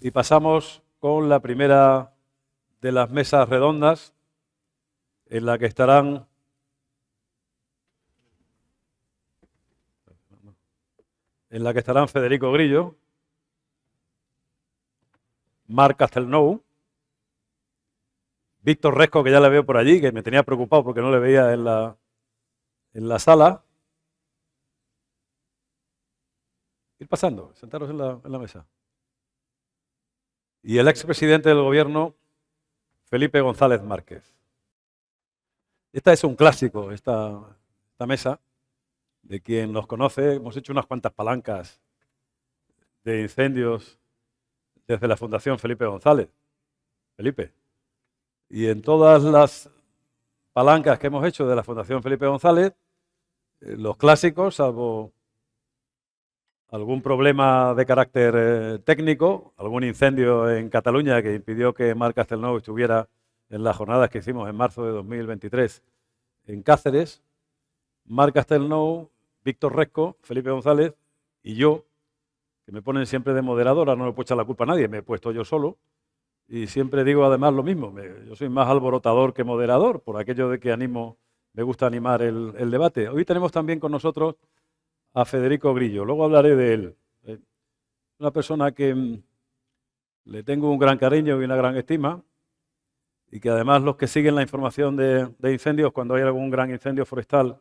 y pasamos con la primera de las mesas redondas en la que estarán Federico Grillo, Marc Castelnou, Víctor Resco, que ya le veo por allí, que me tenía preocupado porque no le veía en la sala. Ir pasando, sentaros en la mesa. Y el expresidente del gobierno, Felipe González Márquez. Esta es un clásico, esta mesa, de quien nos conoce. Hemos hecho unas cuantas palancas de incendios desde la Fundación Felipe González. Felipe. Y en todas las palancas que hemos hecho de la Fundación Felipe González, los clásicos, salvo algún problema de carácter técnico, algún incendio en Cataluña que impidió que Marc Castelnou estuviera en las jornadas que hicimos en marzo de 2023 en Cáceres, Marc Castelnou, Víctor Resco, Felipe González y yo, que me ponen siempre de moderador, ahora no le puedo echar la culpa a nadie, me he puesto yo solo, y siempre digo además lo mismo, yo soy más alborotador que moderador, por aquello de que me gusta animar el debate. Hoy tenemos también con nosotros a Federico Grillo, luego hablaré de él. Una persona que le tengo un gran cariño y una gran estima, y que además los que siguen la información de incendios, cuando hay algún gran incendio forestal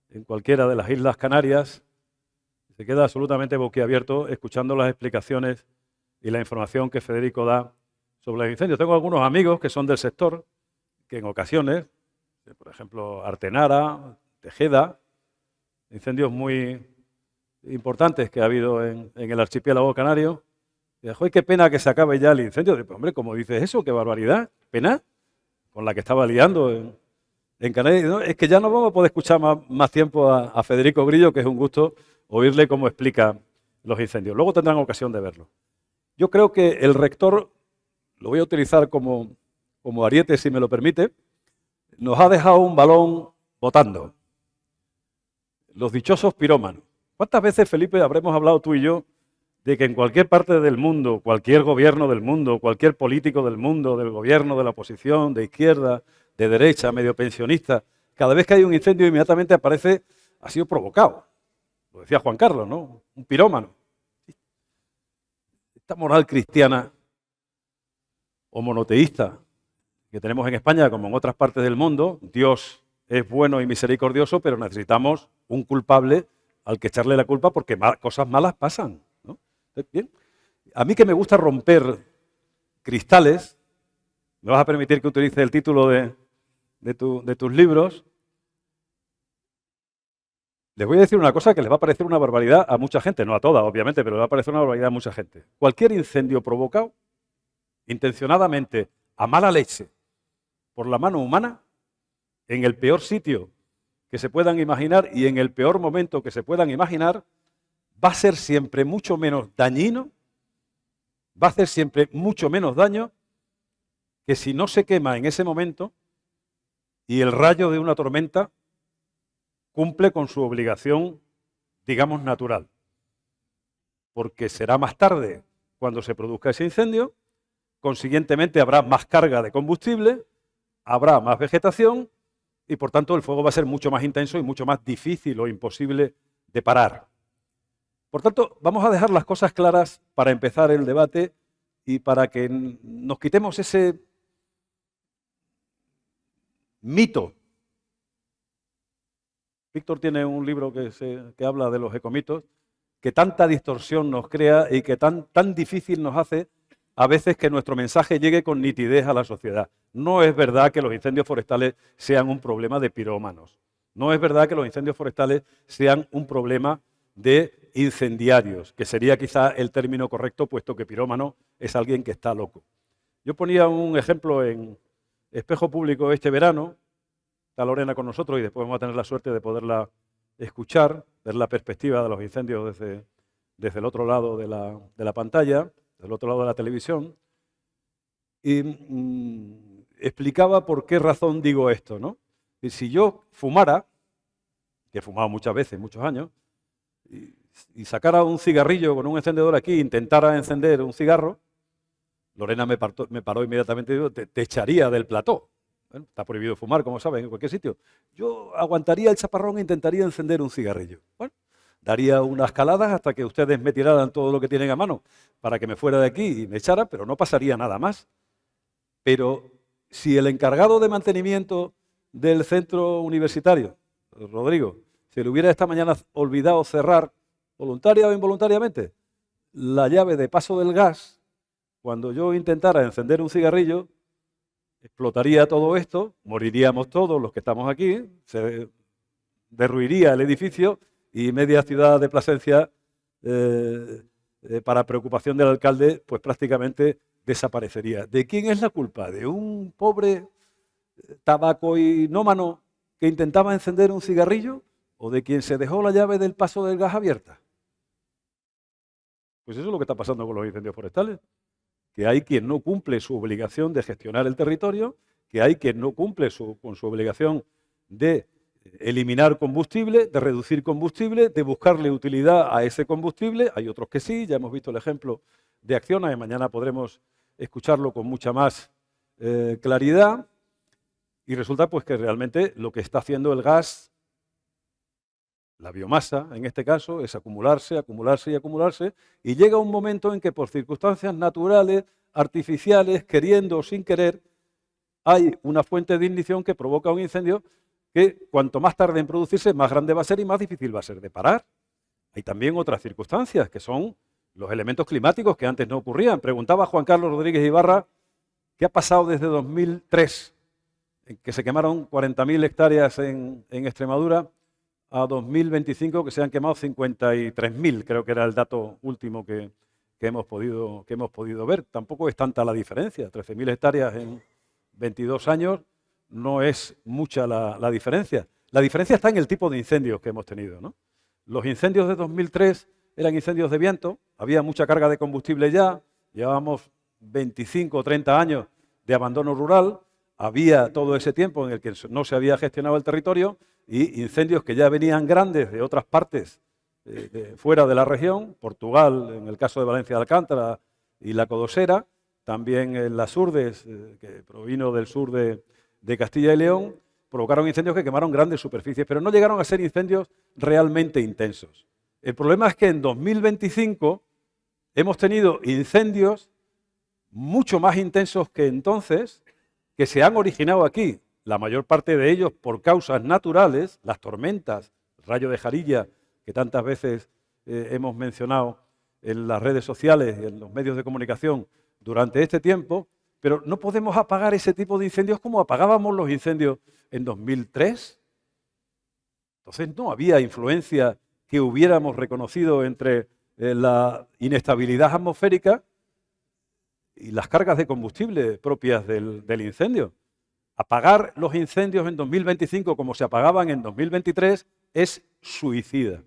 en cualquiera de las Islas Canarias, se queda absolutamente boquiabierto escuchando las explicaciones y la información que Federico da sobre los incendios. Tengo algunos amigos que son del sector, que en ocasiones, por ejemplo, Artenara, Tejeda, incendios muy importantes que ha habido en el archipiélago canario, y dijo, qué pena que se acabe ya el incendio. Digo, hombre, ¿cómo dices eso? ¡Qué barbaridad! ¿Pena? Con la que estaba liando en Canarias. No, es que ya no vamos a poder escuchar más tiempo a Federico Grillo, que es un gusto oírle cómo explica los incendios. Luego tendrán ocasión de verlo. Yo creo que el rector, lo voy a utilizar como ariete, si me lo permite, nos ha dejado un balón botando. Los dichosos pirómanos. ¿Cuántas veces, Felipe, habremos hablado tú y yo de que en cualquier parte del mundo, cualquier gobierno del mundo, cualquier político del mundo, del gobierno, de la oposición, de izquierda, de derecha, medio pensionista, cada vez que hay un incendio inmediatamente aparece, ha sido provocado? Lo decía Juan Carlos, ¿no? Un pirómano. Esta moral cristiana o monoteísta que tenemos en España, como en otras partes del mundo, Dios es bueno y misericordioso, pero necesitamos un culpable al que echarle la culpa porque cosas malas pasan, ¿no? Bien. A mí, que me gusta romper cristales, me vas a permitir que utilice el título de tus libros. Les voy a decir una cosa que les va a parecer una barbaridad a mucha gente, no a todas, obviamente, pero les va a parecer una barbaridad a mucha gente. Cualquier incendio provocado intencionadamente, a mala leche, por la mano humana, en el peor sitio que se puedan imaginar y en el peor momento que se puedan imaginar, va a ser siempre mucho menos dañino, va a hacer siempre mucho menos daño que si no se quema en ese momento y el rayo de una tormenta cumple con su obligación, digamos, natural. Porque será más tarde cuando se produzca ese incendio, consiguientemente habrá más carga de combustible, habrá más vegetación y por tanto el fuego va a ser mucho más intenso y mucho más difícil o imposible de parar. Por tanto, vamos a dejar las cosas claras para empezar el debate y para que nos quitemos ese mito. Víctor tiene un libro que habla de los ecomitos, que tanta distorsión nos crea y que tan difícil nos hace a veces que nuestro mensaje llegue con nitidez a la sociedad. No es verdad que los incendios forestales sean un problema de pirómanos. No es verdad que los incendios forestales sean un problema de incendiarios, que sería quizá el término correcto, puesto que pirómano es alguien que está loco. Yo ponía un ejemplo en Espejo Público este verano. Está Lorena con nosotros y después vamos a tener la suerte de poderla escuchar, ver la perspectiva de los incendios desde el otro lado de la pantalla, del otro lado de la televisión, y explicaba por qué razón digo esto, ¿no? Y si yo fumara, que he fumado muchas veces, muchos años, y sacara un cigarrillo con un encendedor aquí e intentara encender un cigarro, Lorena me paró inmediatamente y dijo, te echaría del plató. Bueno, está prohibido fumar, como saben, en cualquier sitio. Yo aguantaría el chaparrón e intentaría encender un cigarrillo. Bueno, daría unas caladas hasta que ustedes me tiraran todo lo que tienen a mano para que me fuera de aquí y me echaran, pero no pasaría nada más. Pero si el encargado de mantenimiento del centro universitario, Rodrigo, se le hubiera esta mañana olvidado cerrar, voluntaria o involuntariamente, la llave de paso del gas, cuando yo intentara encender un cigarrillo, explotaría todo esto, moriríamos todos los que estamos aquí, se derruiría el edificio y media ciudad de Plasencia, para preocupación del alcalde, pues prácticamente desaparecería. ¿De quién es la culpa? ¿De un pobre tabacoinómano que intentaba encender un cigarrillo o de quien se dejó la llave del paso del gas abierta? Pues eso es lo que está pasando con los incendios forestales, que hay quien no cumple su obligación de gestionar el territorio, que hay quien no cumple con su obligación de eliminar combustible, de reducir combustible, de buscarle utilidad a ese combustible. Hay otros que sí, ya hemos visto el ejemplo de Acciona y mañana podremos escucharlo con mucha más claridad. Y resulta pues que realmente lo que está haciendo el gas, la biomasa en este caso, es acumularse, acumularse y acumularse, y llega un momento en que por circunstancias naturales, artificiales, queriendo o sin querer, hay una fuente de ignición que provoca un incendio que cuanto más tarde en producirse, más grande va a ser y más difícil va a ser de parar. Hay también otras circunstancias, que son los elementos climáticos que antes no ocurrían. Preguntaba Juan Carlos Rodríguez Ibarra, ¿qué ha pasado desde 2003, en que se quemaron 40.000 hectáreas en Extremadura, a 2025, que se han quemado 53.000, creo que era el dato último que hemos podido ver? Tampoco es tanta la diferencia, 13.000 hectáreas en 22 años, no es mucha la diferencia. La diferencia está en el tipo de incendios que hemos tenido, ¿no? Los incendios de 2003 eran incendios de viento, había mucha carga de combustible ya, llevábamos 25 o 30 años de abandono rural, había todo ese tiempo en el que no se había gestionado el territorio y incendios que ya venían grandes de otras partes fuera de la región, Portugal, en el caso de Valencia de Alcántara y la Codosera, también en las Urdes, que provino del sur de Castilla y León, provocaron incendios que quemaron grandes superficies, pero no llegaron a ser incendios realmente intensos. El problema es que en 2025 hemos tenido incendios mucho más intensos que entonces, que se han originado aquí, la mayor parte de ellos por causas naturales, las tormentas, el rayo de Jarilla, que tantas veces hemos mencionado en las redes sociales y en los medios de comunicación durante este tiempo, pero no podemos apagar ese tipo de incendios como apagábamos los incendios en 2003. Entonces no había influencia que hubiéramos reconocido entre la inestabilidad atmosférica y las cargas de combustible propias del incendio. Apagar los incendios en 2025 como se apagaban en 2023 es suicida.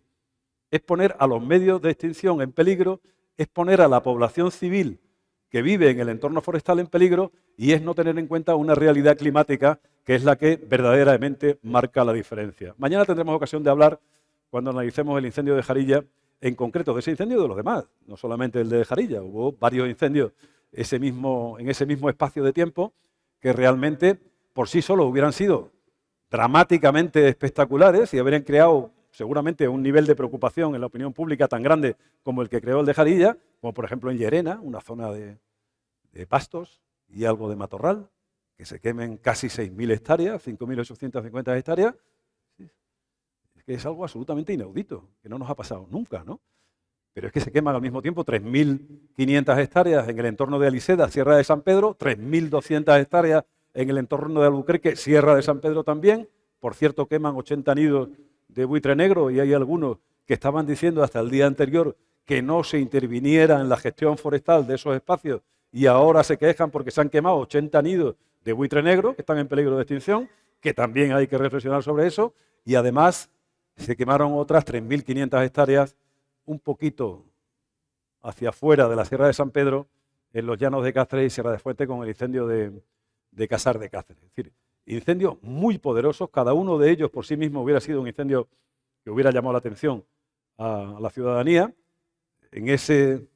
Es poner a los medios de extinción en peligro, es poner a la población civil que vive en el entorno forestal en peligro y es no tener en cuenta una realidad climática que es la que verdaderamente marca la diferencia. Mañana tendremos ocasión de hablar, cuando analicemos el incendio de Jarilla, en concreto de ese incendio y de los demás, no solamente el de Jarilla. Hubo varios incendios en ese mismo espacio de tiempo que realmente por sí solos hubieran sido dramáticamente espectaculares y habrían creado seguramente un nivel de preocupación en la opinión pública tan grande como el que creó el de Jarilla, como por ejemplo en Llerena, una zona de pastos y algo de matorral, que se quemen casi 6.000 hectáreas, 5.850 hectáreas. Es que es algo absolutamente inaudito, que no nos ha pasado nunca, ¿no? Pero es que se queman al mismo tiempo 3.500 hectáreas en el entorno de Aliseda, Sierra de San Pedro, 3.200 hectáreas en el entorno de Albuquerque, Sierra de San Pedro también. Por cierto, queman 80 nidos de buitre negro y hay algunos que estaban diciendo hasta el día anterior que no se interviniera en la gestión forestal de esos espacios y ahora se quejan porque se han quemado 80 nidos de buitre negro que están en peligro de extinción, que también hay que reflexionar sobre eso, y además se quemaron otras 3.500 hectáreas un poquito hacia afuera de la Sierra de San Pedro, en los llanos de Cáceres y Sierra de Fuente con el incendio de Casar de Cáceres. Es decir, incendios muy poderosos, cada uno de ellos por sí mismo hubiera sido un incendio que hubiera llamado la atención a la ciudadanía. En ese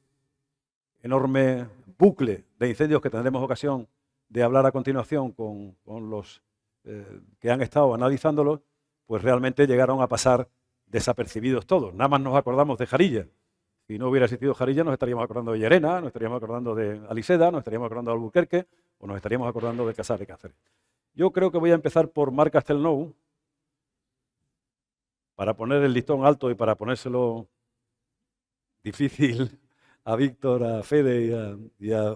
enorme bucle de incendios que tendremos ocasión de hablar a continuación con los que han estado analizándolos, pues realmente llegaron a pasar desapercibidos todos. Nada más nos acordamos de Jarilla. Si no hubiera existido Jarilla, nos estaríamos acordando de Llerena, nos estaríamos acordando de Aliseda, nos estaríamos acordando de Albuquerque o nos estaríamos acordando de Cassar de Cáceres. Yo creo que voy a empezar por Marc Castelnau, para poner el listón alto y para ponérselo difícil a Víctor, a Fede y a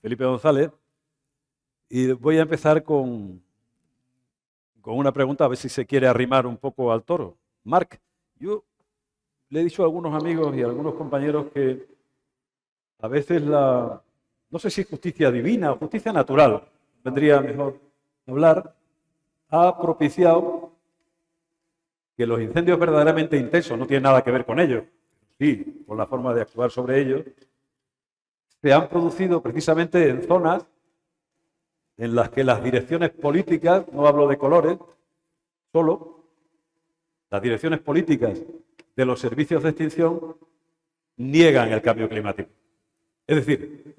Felipe González. Y voy a empezar con una pregunta, a ver si se quiere arrimar un poco al toro. Marc, yo le he dicho a algunos amigos y a algunos compañeros que a veces no sé si es justicia divina o justicia natural, vendría mejor hablar, ha propiciado que los incendios verdaderamente intensos, no tienen nada que ver con ellos, sí, con la forma de actuar sobre ellos, se han producido precisamente en zonas en las que las direcciones políticas, no hablo de colores, solo las direcciones políticas de los servicios de extinción niegan el cambio climático. Es decir,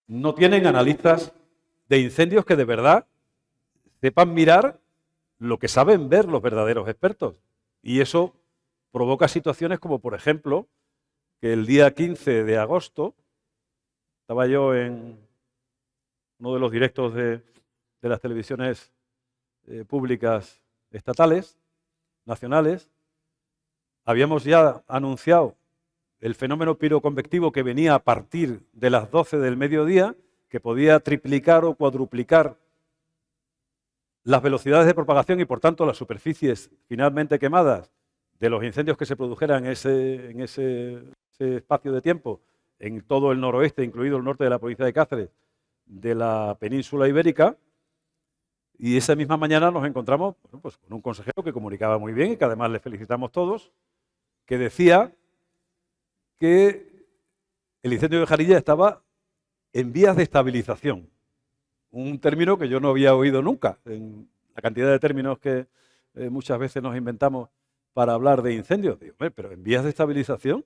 no tienen analistas de incendios que de verdad sepan mirar lo que saben ver los verdaderos expertos. Y eso provoca situaciones como, por ejemplo, que el día 15 de agosto estaba yo en uno de los directos de las televisiones públicas estatales, nacionales. Habíamos ya anunciado el fenómeno piroconvectivo que venía a partir de las 12 del mediodía, que podía triplicar o cuadruplicar las velocidades de propagación y, por tanto, las superficies finalmente quemadas de los incendios que se produjeran en ese espacio de tiempo en todo el noroeste, incluido el norte de la provincia de Cáceres, de la península ibérica. Y esa misma mañana nos encontramos pues, con un consejero que comunicaba muy bien y que además le felicitamos todos, que decía que el incendio de Jarilla estaba en vías de estabilización. Un término que yo no había oído nunca, en la cantidad de términos que muchas veces nos inventamos para hablar de incendios. Digo, pero en vías de estabilización,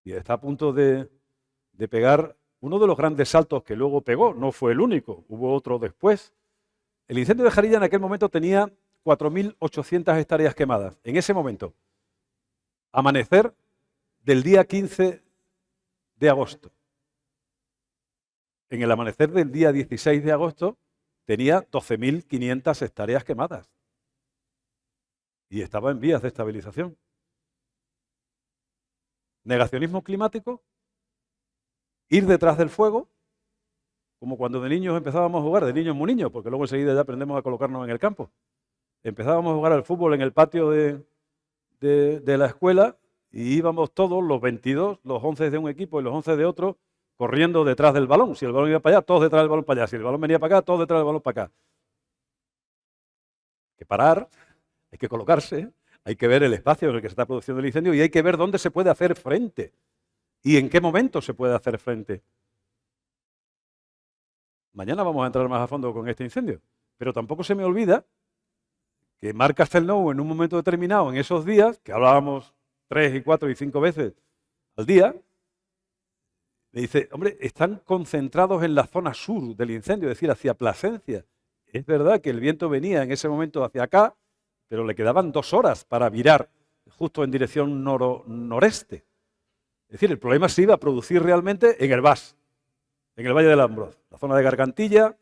y está a punto de pegar uno de los grandes saltos que luego pegó, no fue el único, hubo otro después. El incendio de Jarilla en aquel momento tenía 4.800 hectáreas quemadas. En ese momento, amanecer del día 15 de agosto. En el amanecer del día 16 de agosto tenía 12.500 hectáreas quemadas y estaba en vías de estabilización. Negacionismo climático, ir detrás del fuego, como cuando de niños empezábamos a jugar, de niños muy niños, porque luego enseguida ya aprendemos a colocarnos en el campo. Empezábamos a jugar al fútbol en el patio de la escuela y íbamos todos, los 22, los 11 de un equipo y los 11 de otro, corriendo detrás del balón. Si el balón iba para allá, todos detrás del balón para allá. Si el balón venía para acá, todos detrás del balón para acá. Hay que parar, hay que colocarse, hay que ver el espacio en el que se está produciendo el incendio y hay que ver dónde se puede hacer frente y en qué momento se puede hacer frente. Mañana vamos a entrar más a fondo con este incendio, pero tampoco se me olvida que Marc Castelnau en un momento determinado, en esos días, que hablábamos 3 y 4 y 5 veces al día, le dice, hombre, están concentrados en la zona sur del incendio, es decir, hacia Plasencia. Es verdad que el viento venía en ese momento hacia acá, pero le quedaban 2 horas para virar justo en dirección noreste. Es decir, el problema se iba a producir realmente en Hervás, en el Valle del Ambroz, la zona de Gargantilla,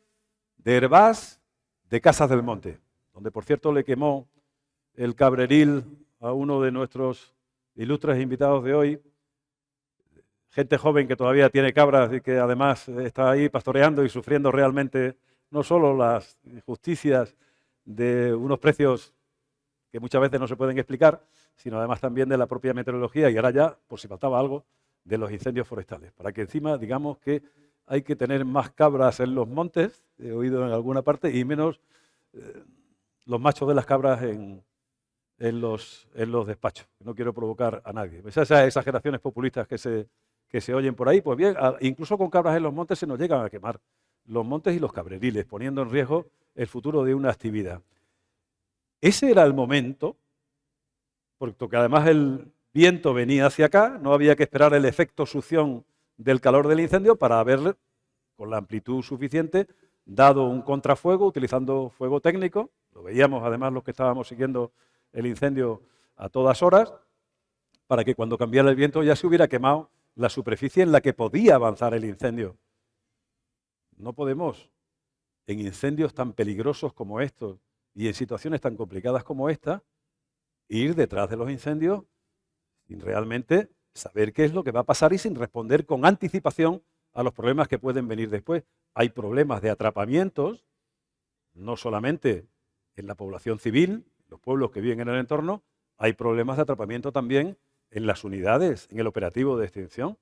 de Hervás, de Casas del Monte, donde por cierto le quemó el cabreril a uno de nuestros ilustres invitados de hoy, gente joven que todavía tiene cabras y que además está ahí pastoreando y sufriendo realmente no solo las injusticias de unos precios que muchas veces no se pueden explicar, sino además también de la propia meteorología y ahora ya, por si faltaba algo, de los incendios forestales. Para que encima digamos que hay que tener más cabras en los montes, he oído en alguna parte, y menos los machos de las cabras en los despachos. No quiero provocar a nadie. Esas exageraciones populistas que se oyen por ahí, pues bien, incluso con cabras en los montes se nos llegan a quemar los montes y los cabreriles, poniendo en riesgo el futuro de una actividad. Ese era el momento, porque además el viento venía hacia acá, no había que esperar el efecto succión del calor del incendio para haber, con la amplitud suficiente, dado un contrafuego utilizando fuego técnico. Lo veíamos además los que estábamos siguiendo el incendio a todas horas, para que cuando cambiara el viento ya se hubiera quemado la superficie en la que podía avanzar el incendio. No podemos, en incendios tan peligrosos como estos y en situaciones tan complicadas como esta, ir detrás de los incendios sin realmente saber qué es lo que va a pasar y sin responder con anticipación a los problemas que pueden venir después. Hay problemas de atrapamientos, no solamente en la población civil, los pueblos que viven en el entorno, hay problemas de atrapamiento también en las unidades, en el operativo de extinción.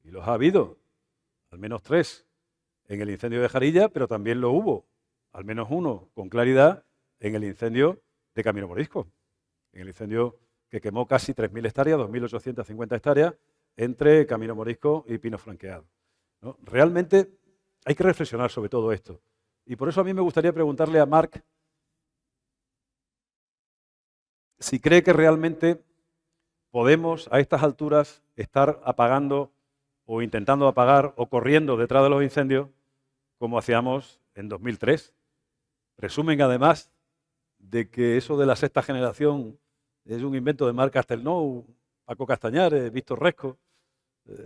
Y los ha habido, al menos 3 en el incendio de Jarilla, pero también lo hubo, al menos 1 con claridad, en el incendio de Camino Morisco, en el incendio que quemó casi 3.000 hectáreas, 2.850 hectáreas, entre Camino Morisco y Pino Franqueado, ¿no? Realmente hay que reflexionar sobre todo esto. Y por eso a mí me gustaría preguntarle a Marc si cree que realmente podemos a estas alturas estar apagando o intentando apagar o corriendo detrás de los incendios como hacíamos en 2003. Presumen además de que eso de la sexta generación es un invento de Marc Castelnau, Paco Castañares, Víctor Resco,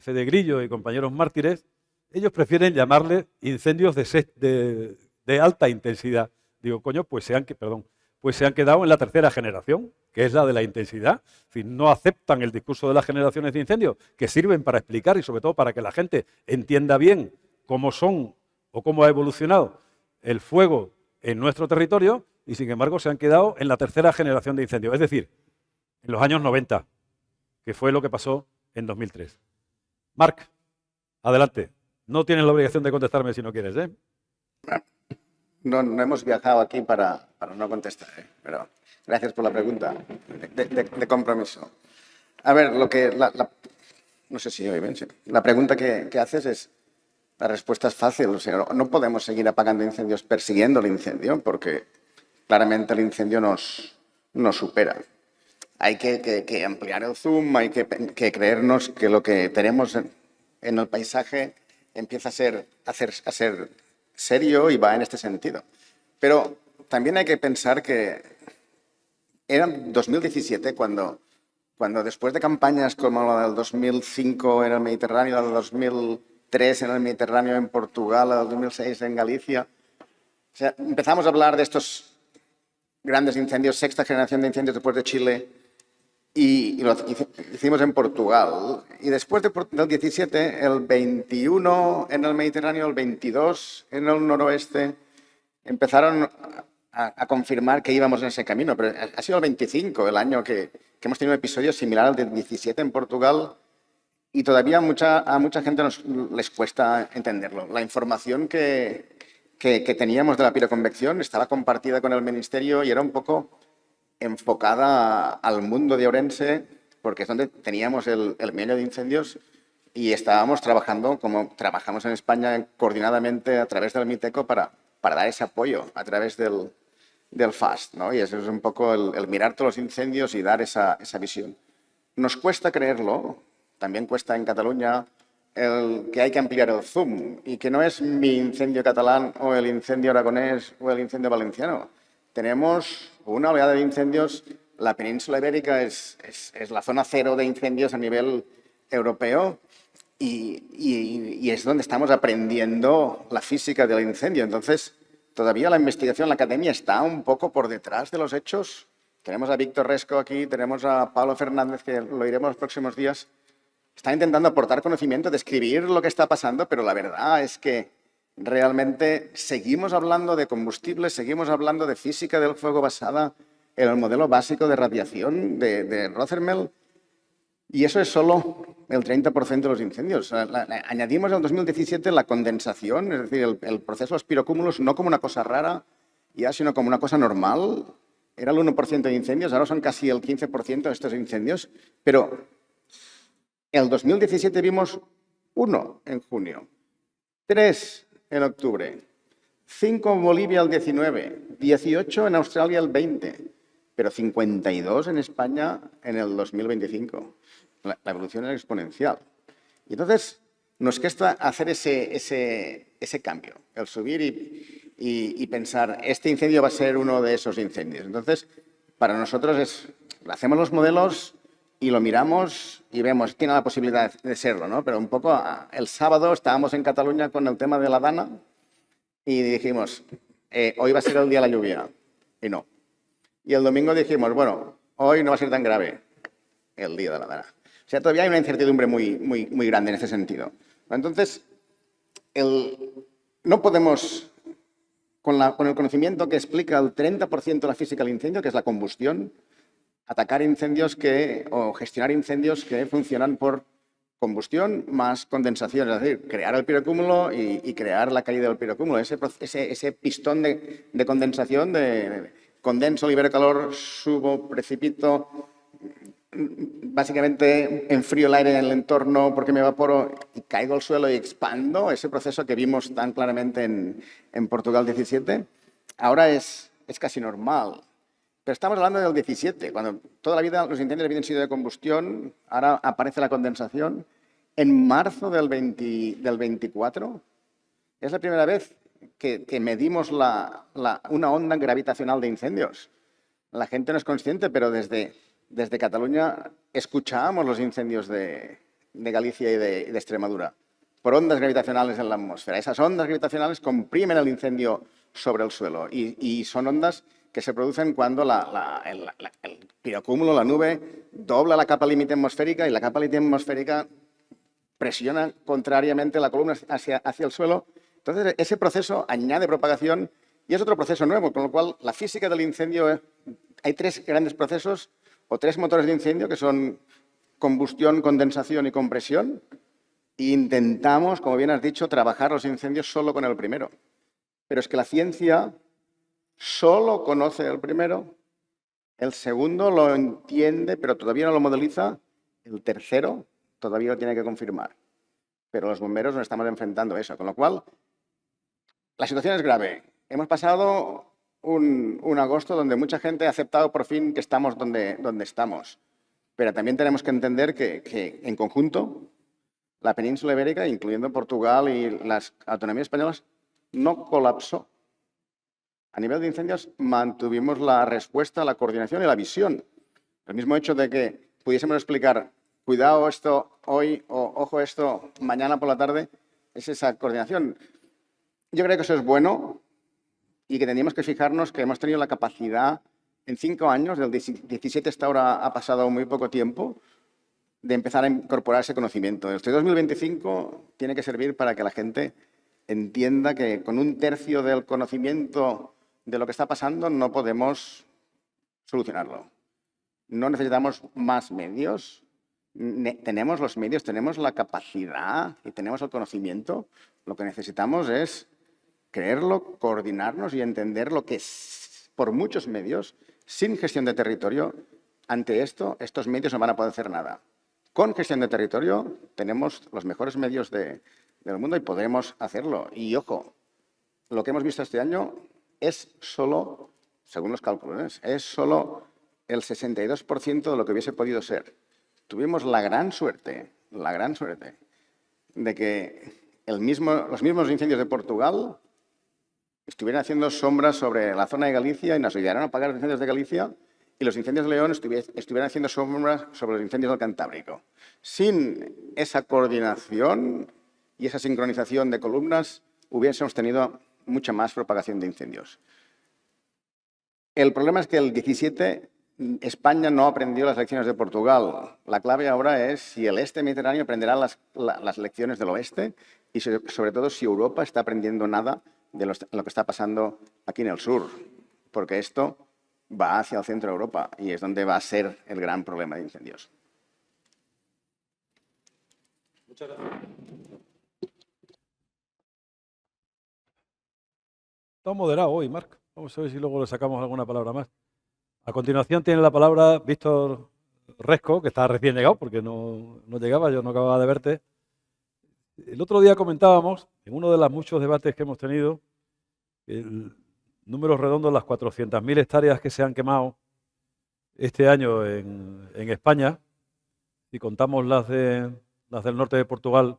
Fede Grillo y compañeros mártires. Ellos prefieren llamarle incendios de alta intensidad. Digo, coño, pues se han quedado en la tercera generación, que es la de la intensidad. Es decir, no aceptan el discurso de las generaciones de incendios, que sirven para explicar y sobre todo para que la gente entienda bien cómo son o cómo ha evolucionado el fuego en nuestro territorio, y sin embargo se han quedado en la tercera generación de incendios, es decir, en los años 90, que fue lo que pasó en 2003. Marc, adelante. No tienes la obligación de contestarme si no quieres, ¿eh? No hemos viajado aquí para no contestar, pero gracias por la pregunta de compromiso. A ver, no sé si oye bien, sí. La pregunta que haces es, la respuesta es fácil, o sea, no podemos seguir apagando incendios persiguiendo el incendio, porque claramente el incendio nos supera. Hay que ampliar el zoom, hay que creernos que lo que tenemos en el paisaje empieza a ser serio y va en este sentido. Pero también hay que pensar que era 2017 cuando después de campañas como la del 2005 en el Mediterráneo, la del 2003 en el Mediterráneo en Portugal, la del 2006 en Galicia, o sea, empezamos a hablar de estos grandes incendios, sexta generación de incendios después de Chile, y lo hicimos en Portugal. Y después del 17, el 21 en el Mediterráneo, el 22 en el noroeste, empezaron a confirmar que íbamos en ese camino. Pero ha sido el 25 el año que hemos tenido un episodio similar al del 17 en Portugal, y todavía a mucha gente les cuesta entenderlo. La información que teníamos de la piroconvección estaba compartida con el Ministerio y era un poco enfocada al mundo de Ourense, porque es donde teníamos el meollo de incendios, y estábamos trabajando, como trabajamos en España, coordinadamente a través del MITECO para dar ese apoyo a través del FAST, ¿no? Y eso es un poco el mirar todos los incendios y dar esa visión. Nos cuesta creerlo, también cuesta en Cataluña, que hay que ampliar el zoom y que no es mi incendio catalán o el incendio aragonés o el incendio valenciano. Tenemos una oleada de incendios. La península ibérica es la zona cero de incendios a nivel europeo y es donde estamos aprendiendo la física del incendio. Entonces, todavía la investigación, la academia está un poco por detrás de los hechos. Tenemos a Víctor Resco aquí, tenemos a Pablo Fernández, que lo iremos los próximos días. Están intentando aportar conocimiento, describir lo que está pasando, pero la verdad es que realmente seguimos hablando de combustibles, seguimos hablando de física del fuego basada en el modelo básico de radiación de Rothermel, y eso es solo el 30% de los incendios. Añadimos en el 2017 la condensación, es decir, el proceso de los pirocúmulos, no como una cosa rara ya, sino como una cosa normal. Era el 1% de incendios, ahora son casi el 15% de estos incendios, pero en el 2017 vimos 1 en junio, 3 en octubre, 5 en Bolivia el 19, 18 en Australia el 20, pero 52 en España en el 2025. La evolución es exponencial. Y entonces, nos cuesta hacer ese cambio, el subir y pensar, este incendio va a ser uno de esos incendios. Entonces, para nosotros hacemos los modelos y lo miramos y vemos, tiene la posibilidad de serlo, ¿no? Pero un poco, el sábado estábamos en Cataluña con el tema de la Dana y dijimos, hoy va a ser el día de la lluvia, y no. Y el domingo dijimos, bueno, hoy no va a ser tan grave el día de la Dana. O sea, todavía hay una incertidumbre muy grande en ese sentido. Entonces, no podemos, con el conocimiento que explica el 30% de la física del incendio, que es la combustión, atacar incendios o gestionar incendios que funcionan por combustión más condensación, es decir, crear el pirocúmulo y crear la caída del pirocúmulo. Ese pistón de condensación, de condenso, libero calor, subo, precipito, básicamente enfrío el aire en el entorno porque me evaporo y caigo al suelo y expando, ese proceso que vimos tan claramente en Portugal 17, ahora es casi normal. Pero estamos hablando del 17, cuando toda la vida los incendios habían sido de combustión, ahora aparece la condensación. En marzo del 24 es la primera vez que medimos una onda gravitacional de incendios. La gente no es consciente, pero desde Cataluña escuchábamos los incendios de Galicia y de Extremadura por ondas gravitacionales en la atmósfera. Esas ondas gravitacionales comprimen el incendio sobre el suelo y son ondas que se producen cuando el pirocúmulo, la nube, dobla la capa límite atmosférica y la capa límite atmosférica presiona contrariamente la columna hacia el suelo. Entonces, ese proceso añade propagación y es otro proceso nuevo, con lo cual la física del incendio, hay tres grandes procesos o tres motores de incendio que son combustión, condensación y compresión. E intentamos, como bien has dicho, trabajar los incendios solo con el primero. Pero es que la ciencia solo conoce el primero, el segundo lo entiende, pero todavía no lo modeliza, el tercero todavía lo tiene que confirmar. Pero los bomberos nos estamos enfrentando a eso, con lo cual la situación es grave. Hemos pasado un agosto donde mucha gente ha aceptado por fin que estamos donde estamos. Pero también tenemos que entender que en conjunto la península ibérica, incluyendo Portugal y las autonomías españolas, no colapsó. A nivel de incendios mantuvimos la respuesta, la coordinación y la visión. El mismo hecho de que pudiésemos explicar, cuidado esto hoy o ojo esto mañana por la tarde, es esa coordinación. Yo creo que eso es bueno y que tendríamos que fijarnos que hemos tenido la capacidad en 5 años, del 17 hasta ahora ha pasado muy poco tiempo, de empezar a incorporar ese conocimiento. Este 2025 tiene que servir para que la gente entienda que con 1/3 del conocimiento de lo que está pasando no podemos solucionarlo. No necesitamos más medios. Tenemos los medios, tenemos la capacidad y tenemos el conocimiento. Lo que necesitamos es creerlo, coordinarnos y entender lo que es, por muchos medios, sin gestión de territorio, ante estos medios no van a poder hacer nada. Con gestión de territorio tenemos los mejores medios del mundo y podremos hacerlo. Y ojo, lo que hemos visto este año es solo, según los cálculos, es solo el 62% de lo que hubiese podido ser. Tuvimos la gran suerte de que los mismos incendios de Portugal estuvieran haciendo sombras sobre la zona de Galicia y nos ayudaron a apagar los incendios de Galicia, y los incendios de León estuvieran haciendo sombras sobre los incendios del Cantábrico. Sin esa coordinación y esa sincronización de columnas, hubiésemos tenido mucha más propagación de incendios. El problema es que el 17 España no aprendió las lecciones de Portugal. La clave ahora es si el este mediterráneo aprenderá las lecciones del oeste y sobre todo si Europa está aprendiendo nada de lo que está pasando aquí en el sur, porque esto va hacia el centro de Europa y es donde va a ser el gran problema de incendios. Muchas gracias. Está moderado hoy, Marc. Vamos a ver si luego le sacamos alguna palabra más. A continuación tiene la palabra Víctor Resco, que está recién llegado porque no llegaba, yo no acababa de verte. El otro día comentábamos, en uno de los muchos debates que hemos tenido, el número redondo de las 400.000 hectáreas que se han quemado este año en España, si contamos las del norte de Portugal,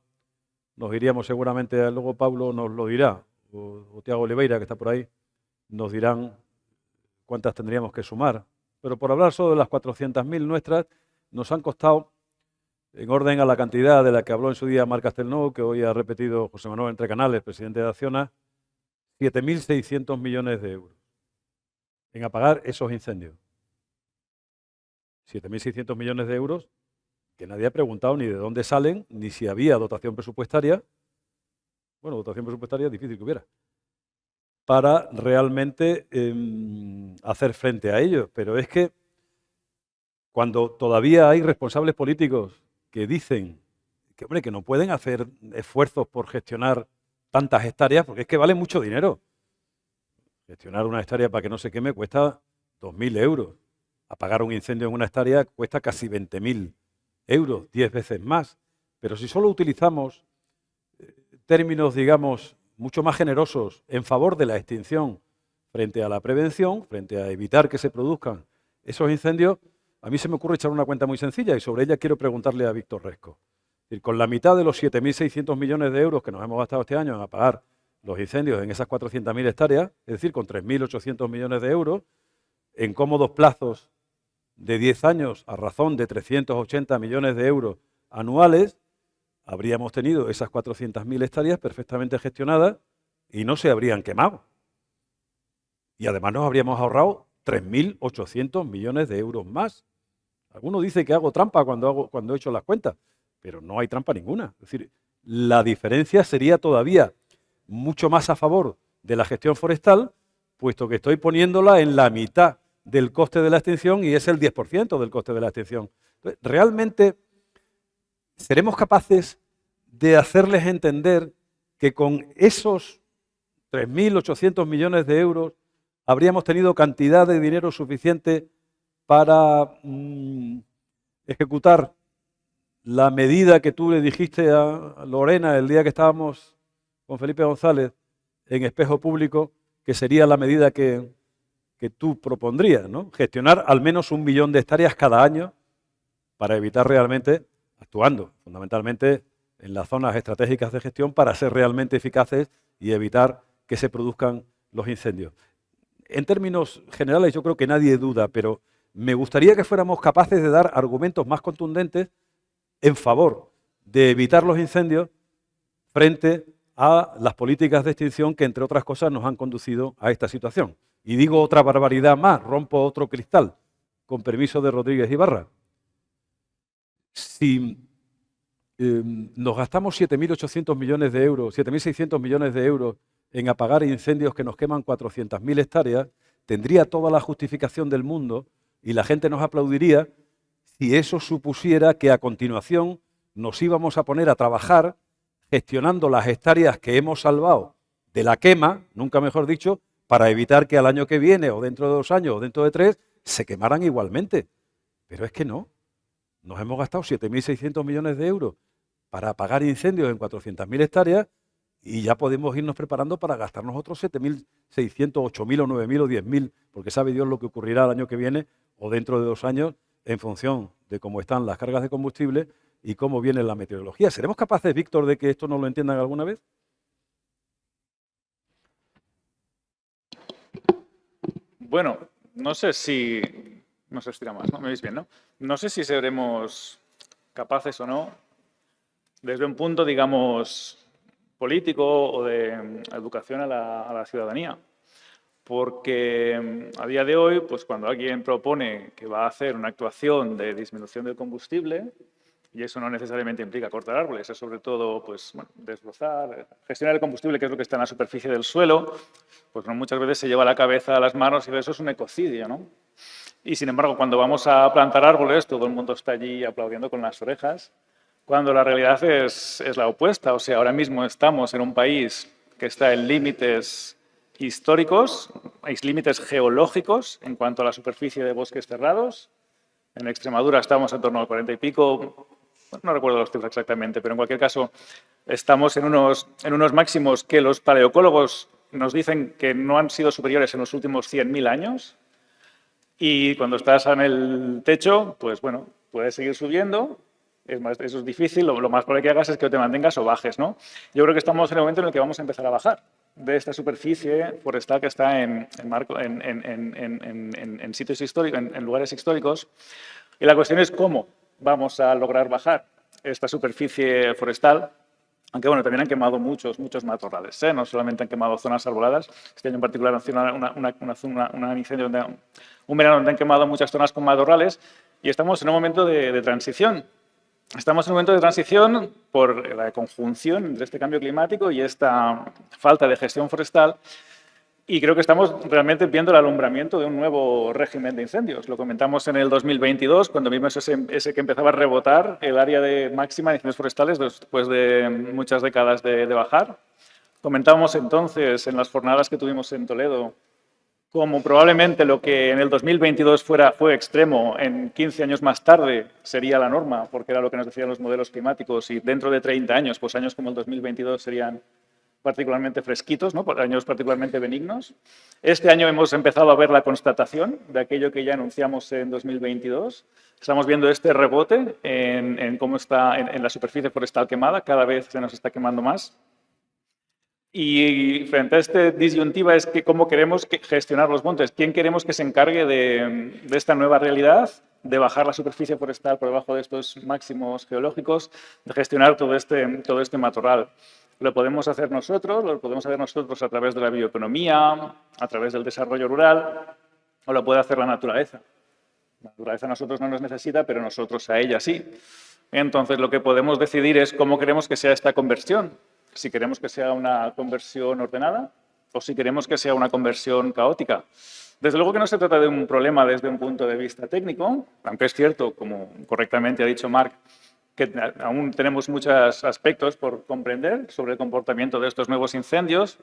nos iríamos seguramente, luego Pablo nos lo dirá, o Tiago Oliveira, que está por ahí, nos dirán cuántas tendríamos que sumar. Pero por hablar solo de las 400.000 nuestras, nos han costado, en orden a la cantidad de la que habló en su día Marc Castelnau, que hoy ha repetido José Manuel Entrecanales, presidente de Acciona, 7.600 millones de euros en apagar esos incendios. 7.600 millones de euros que nadie ha preguntado ni de dónde salen, ni si había dotación presupuestaria. Bueno, dotación presupuestaria es difícil que hubiera, para realmente hacer frente a ello. Pero es que cuando todavía hay responsables políticos que dicen que, hombre, que no pueden hacer esfuerzos por gestionar tantas hectáreas, porque es que vale mucho dinero. Gestionar una hectárea para que no se queme cuesta 2.000 euros. Apagar un incendio en una hectárea cuesta casi 20.000 euros, 10 veces más. Pero si solo utilizamos términos, digamos, mucho más generosos en favor de la extinción frente a la prevención, frente a evitar que se produzcan esos incendios, a mí se me ocurre echar una cuenta muy sencilla y sobre ella quiero preguntarle a Víctor Resco. Es decir, con la mitad de los 7.600 millones de euros que nos hemos gastado este año en apagar los incendios en esas 400.000 hectáreas, es decir, con 3.800 millones de euros, en cómodos plazos de 10 años a razón de 380 millones de euros anuales, habríamos tenido esas 400.000 hectáreas perfectamente gestionadas y no se habrían quemado. Y además nos habríamos ahorrado 3.800 millones de euros más. Alguno dice que hago trampa cuando he hecho las cuentas, pero no hay trampa ninguna. Es decir, la diferencia sería todavía mucho más a favor de la gestión forestal, puesto que estoy poniéndola en la mitad del coste de la extinción y es el 10% del coste de la extinción. Entonces, realmente seremos capaces de hacerles entender que con esos 3.800 millones de euros habríamos tenido cantidad de dinero suficiente para ejecutar la medida que tú le dijiste a Lorena el día que estábamos con Felipe González en Espejo Público, que sería la medida que tú propondrías, ¿no? Gestionar al menos 1 millón de hectáreas cada año para evitar realmente, actuando fundamentalmente en las zonas estratégicas de gestión para ser realmente eficaces y evitar que se produzcan los incendios. En términos generales yo creo que nadie duda, pero me gustaría que fuéramos capaces de dar argumentos más contundentes en favor de evitar los incendios frente a las políticas de extinción que, entre otras cosas, nos han conducido a esta situación. Y digo otra barbaridad más, rompo otro cristal, con permiso de Rodríguez Ibarra. Si nos gastamos 7.800 millones de euros, 7.600 millones de euros en apagar incendios que nos queman 400.000 hectáreas, tendría toda la justificación del mundo y la gente nos aplaudiría si eso supusiera que a continuación nos íbamos a poner a trabajar gestionando las hectáreas que hemos salvado de la quema, nunca mejor dicho, para evitar que al año que viene, o dentro de 2 años, o dentro de 3, se quemaran igualmente. Pero es que no. Nos hemos gastado 7.600 millones de euros para apagar incendios en 400.000 hectáreas y ya podemos irnos preparando para gastarnos otros 7.600, 8.000 o 9.000 o 10.000, porque sabe Dios lo que ocurrirá el año que viene o dentro de 2 años en función de cómo están las cargas de combustible y cómo viene la meteorología. ¿Seremos capaces, Víctor, de que esto nos lo entiendan alguna vez? Bueno, no sé si tira más, ¿no? ¿Me veis bien, no? No sé si seremos capaces o no, desde un punto, digamos, político o de educación a la ciudadanía. Porque a día de hoy, pues cuando alguien propone que va a hacer una actuación de disminución del combustible, y eso no necesariamente implica cortar árboles, es sobre todo pues, bueno, desbrozar, gestionar el combustible, que es lo que está en la superficie del suelo, pues ¿no? Muchas veces se lleva la cabeza a las manos y eso es un ecocidio, ¿no? Y sin embargo, cuando vamos a plantar árboles, todo el mundo está allí aplaudiendo con las orejas, cuando la realidad es la opuesta. O sea, ahora mismo estamos en un país que está en límites históricos, hay límites geológicos en cuanto a la superficie de bosques cerrados. En Extremadura estamos en torno al 40 y pico, no recuerdo los cifras exactamente, pero en cualquier caso estamos en unos máximos que los paleoecólogos nos dicen que no han sido superiores en los últimos 100.000 años. Y cuando estás en el techo, pues bueno, puedes seguir subiendo Eso es difícil, lo más probable que hagas es que o te mantengas o bajes, ¿no? Yo creo que estamos en el momento en el que vamos a empezar a bajar de esta superficie forestal que está en sitios históricos, en lugares históricos. Y la cuestión es cómo vamos a lograr bajar esta superficie forestal. Aunque bueno, también han quemado muchos matorrales, ¿eh? No solamente han quemado zonas arboladas. Este año en particular han sido un incendio, un verano donde han quemado muchas zonas con matorrales y estamos en un momento de transición. Estamos en un momento de transición por la conjunción entre este cambio climático y esta falta de gestión forestal. Y creo que estamos realmente viendo el alumbramiento de un nuevo régimen de incendios. Lo comentamos en el 2022, cuando vimos ese que empezaba a rebotar el área máxima de incendios forestales después de muchas décadas de bajar. Comentábamos entonces en las jornadas que tuvimos en Toledo como probablemente lo que en el 2022 fue extremo, en 15 años más tarde sería la norma, porque era lo que nos decían los modelos climáticos, y dentro de 30 años, pues años como el 2022 serían particularmente fresquitos, ¿no? Años particularmente benignos. Este año hemos empezado a ver la constatación de aquello que ya anunciamos en 2022. Estamos viendo este rebote en cómo está en la superficie forestal quemada, cada vez se nos está quemando más. Y frente a esta disyuntiva es que cómo queremos gestionar los montes, quién queremos que se encargue de esta nueva realidad, de bajar la superficie forestal por debajo de estos máximos geológicos, de gestionar todo este matorral. Lo podemos hacer nosotros a través de la bioeconomía, a través del desarrollo rural, o lo puede hacer la naturaleza. La naturaleza a nosotros no nos necesita, pero nosotros a ella sí. Entonces, lo que podemos decidir es cómo queremos que sea esta conversión. Si queremos que sea una conversión ordenada o si queremos que sea una conversión caótica. Desde luego que no se trata de un problema desde un punto de vista técnico, aunque es cierto, como correctamente ha dicho Marc, que aún tenemos muchos aspectos por comprender sobre el comportamiento de estos nuevos incendios.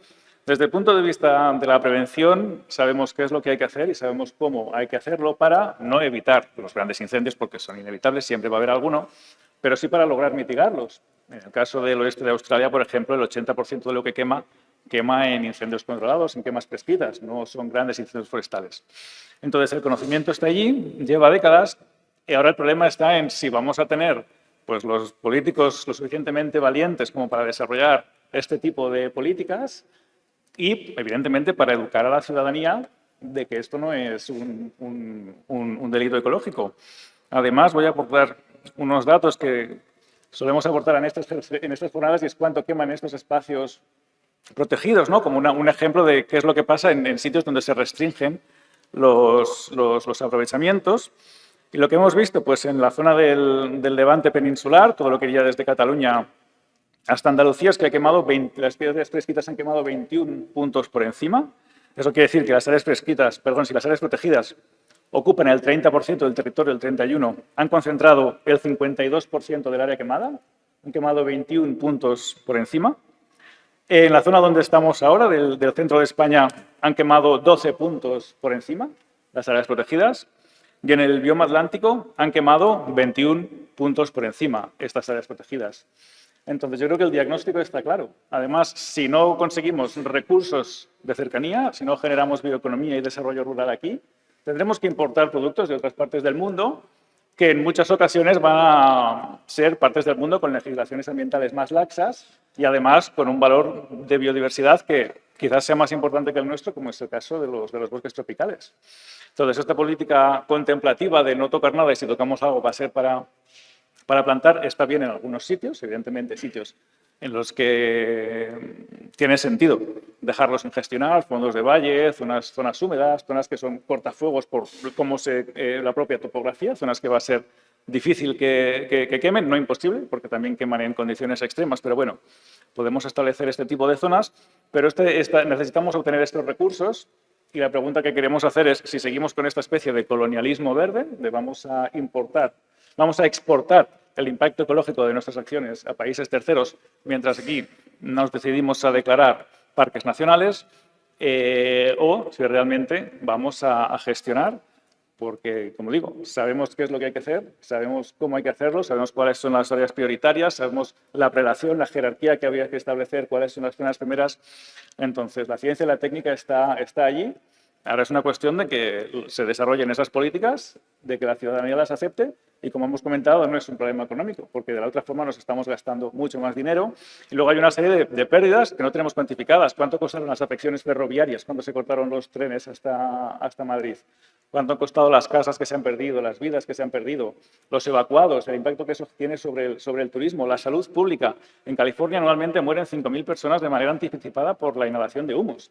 Desde el punto de vista de la prevención, sabemos qué es lo que hay que hacer y sabemos cómo hay que hacerlo para no evitar los grandes incendios, porque son inevitables, siempre va a haber alguno, pero sí para lograr mitigarlos. En el caso del oeste de Australia, por ejemplo, el 80% de lo que quema en incendios controlados, en quemas prescritas, no son grandes incendios forestales. Entonces, el conocimiento está allí, lleva décadas, y ahora el problema está en si vamos a tener pues, los políticos lo suficientemente valientes como para desarrollar este tipo de políticas y, evidentemente, para educar a la ciudadanía de que esto no es un delito ecológico. Además, voy a aportar unos datos que solemos aportar en estas jornadas y es cuánto queman estos espacios protegidos, ¿no? Como un ejemplo de qué es lo que pasa en sitios donde se restringen los aprovechamientos. Y lo que hemos visto, pues en la zona del Levante peninsular, todo lo que iría desde Cataluña hasta Andalucía, es que las piedras fresquitas han quemado 21 puntos por encima. Eso quiere decir que si las áreas protegidas ocupan el 30% del territorio, el 31%, han concentrado el 52% del área quemada, han quemado 21 puntos por encima. En la zona donde estamos ahora, del centro de España, han quemado 12 puntos por encima, las áreas protegidas. Y en el bioma atlántico han quemado 21 puntos por encima estas áreas protegidas. Entonces, yo creo que el diagnóstico está claro. Además, si no conseguimos recursos de cercanía, si no generamos bioeconomía y desarrollo rural aquí, tendremos que importar productos de otras partes del mundo que en muchas ocasiones van a ser partes del mundo con legislaciones ambientales más laxas y además con un valor de biodiversidad que quizás sea más importante que el nuestro, como es el caso de los bosques tropicales. Entonces, esta política contemplativa de no tocar nada y si tocamos algo va a ser para plantar está bien en algunos sitios, evidentemente sitios en los que tiene sentido dejarlos sin gestionar, fondos de valle, zonas húmedas, zonas que son cortafuegos por cómo la propia topografía, zonas que va a ser difícil que quemen, no imposible, porque también queman en condiciones extremas, pero bueno, podemos establecer este tipo de zonas, pero necesitamos obtener estos recursos y la pregunta que queremos hacer es si seguimos con esta especie de colonialismo verde, de vamos a exportar el impacto ecológico de nuestras acciones a países terceros, mientras aquí nos decidimos a declarar parques nacionales, o si realmente vamos a gestionar, porque, como digo, sabemos qué es lo que hay que hacer, sabemos cómo hay que hacerlo, sabemos cuáles son las áreas prioritarias, sabemos la prelación, la jerarquía que había que establecer, cuáles son las zonas primeras. Entonces, la ciencia y la técnica está allí Ahora es una cuestión de que se desarrollen esas políticas, de que la ciudadanía las acepte y, como hemos comentado, no es un problema económico, porque de la otra forma nos estamos gastando mucho más dinero. Y luego hay una serie de pérdidas que no tenemos cuantificadas. ¿Cuánto costaron las afecciones ferroviarias cuando se cortaron los trenes hasta Madrid? ¿Cuánto han costado las casas que se han perdido, las vidas que se han perdido, los evacuados, el impacto que eso tiene sobre el turismo, la salud pública? En California anualmente mueren 5.000 personas de manera anticipada por la inhalación de humos.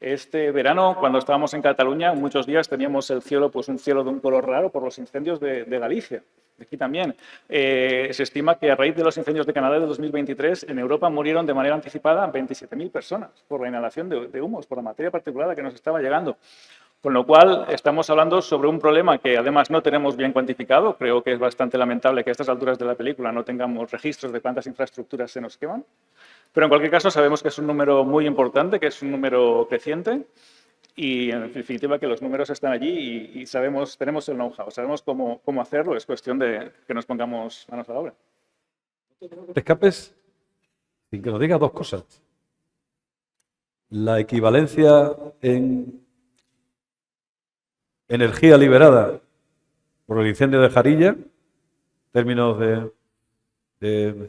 Este verano, cuando estábamos en Cataluña, muchos días teníamos el cielo, pues un cielo de un color raro por los incendios de Galicia. Aquí también. Se estima que a raíz de los incendios de Canadá de 2023, en Europa murieron de manera anticipada 27.000 personas por la inhalación de humos, por la materia particulada que nos estaba llegando. Con lo cual, estamos hablando sobre un problema que además no tenemos bien cuantificado. Creo que es bastante lamentable que a estas alturas de la película no tengamos registros de cuántas infraestructuras se nos queman. Pero en cualquier caso sabemos que es un número muy importante, que es un número creciente y en definitiva que los números están allí y sabemos, tenemos el know-how, sabemos cómo hacerlo, es cuestión de que nos pongamos manos a la obra. Te escapes sin que nos digas dos cosas. La equivalencia en energía liberada por el incendio de Jarilla, en términos de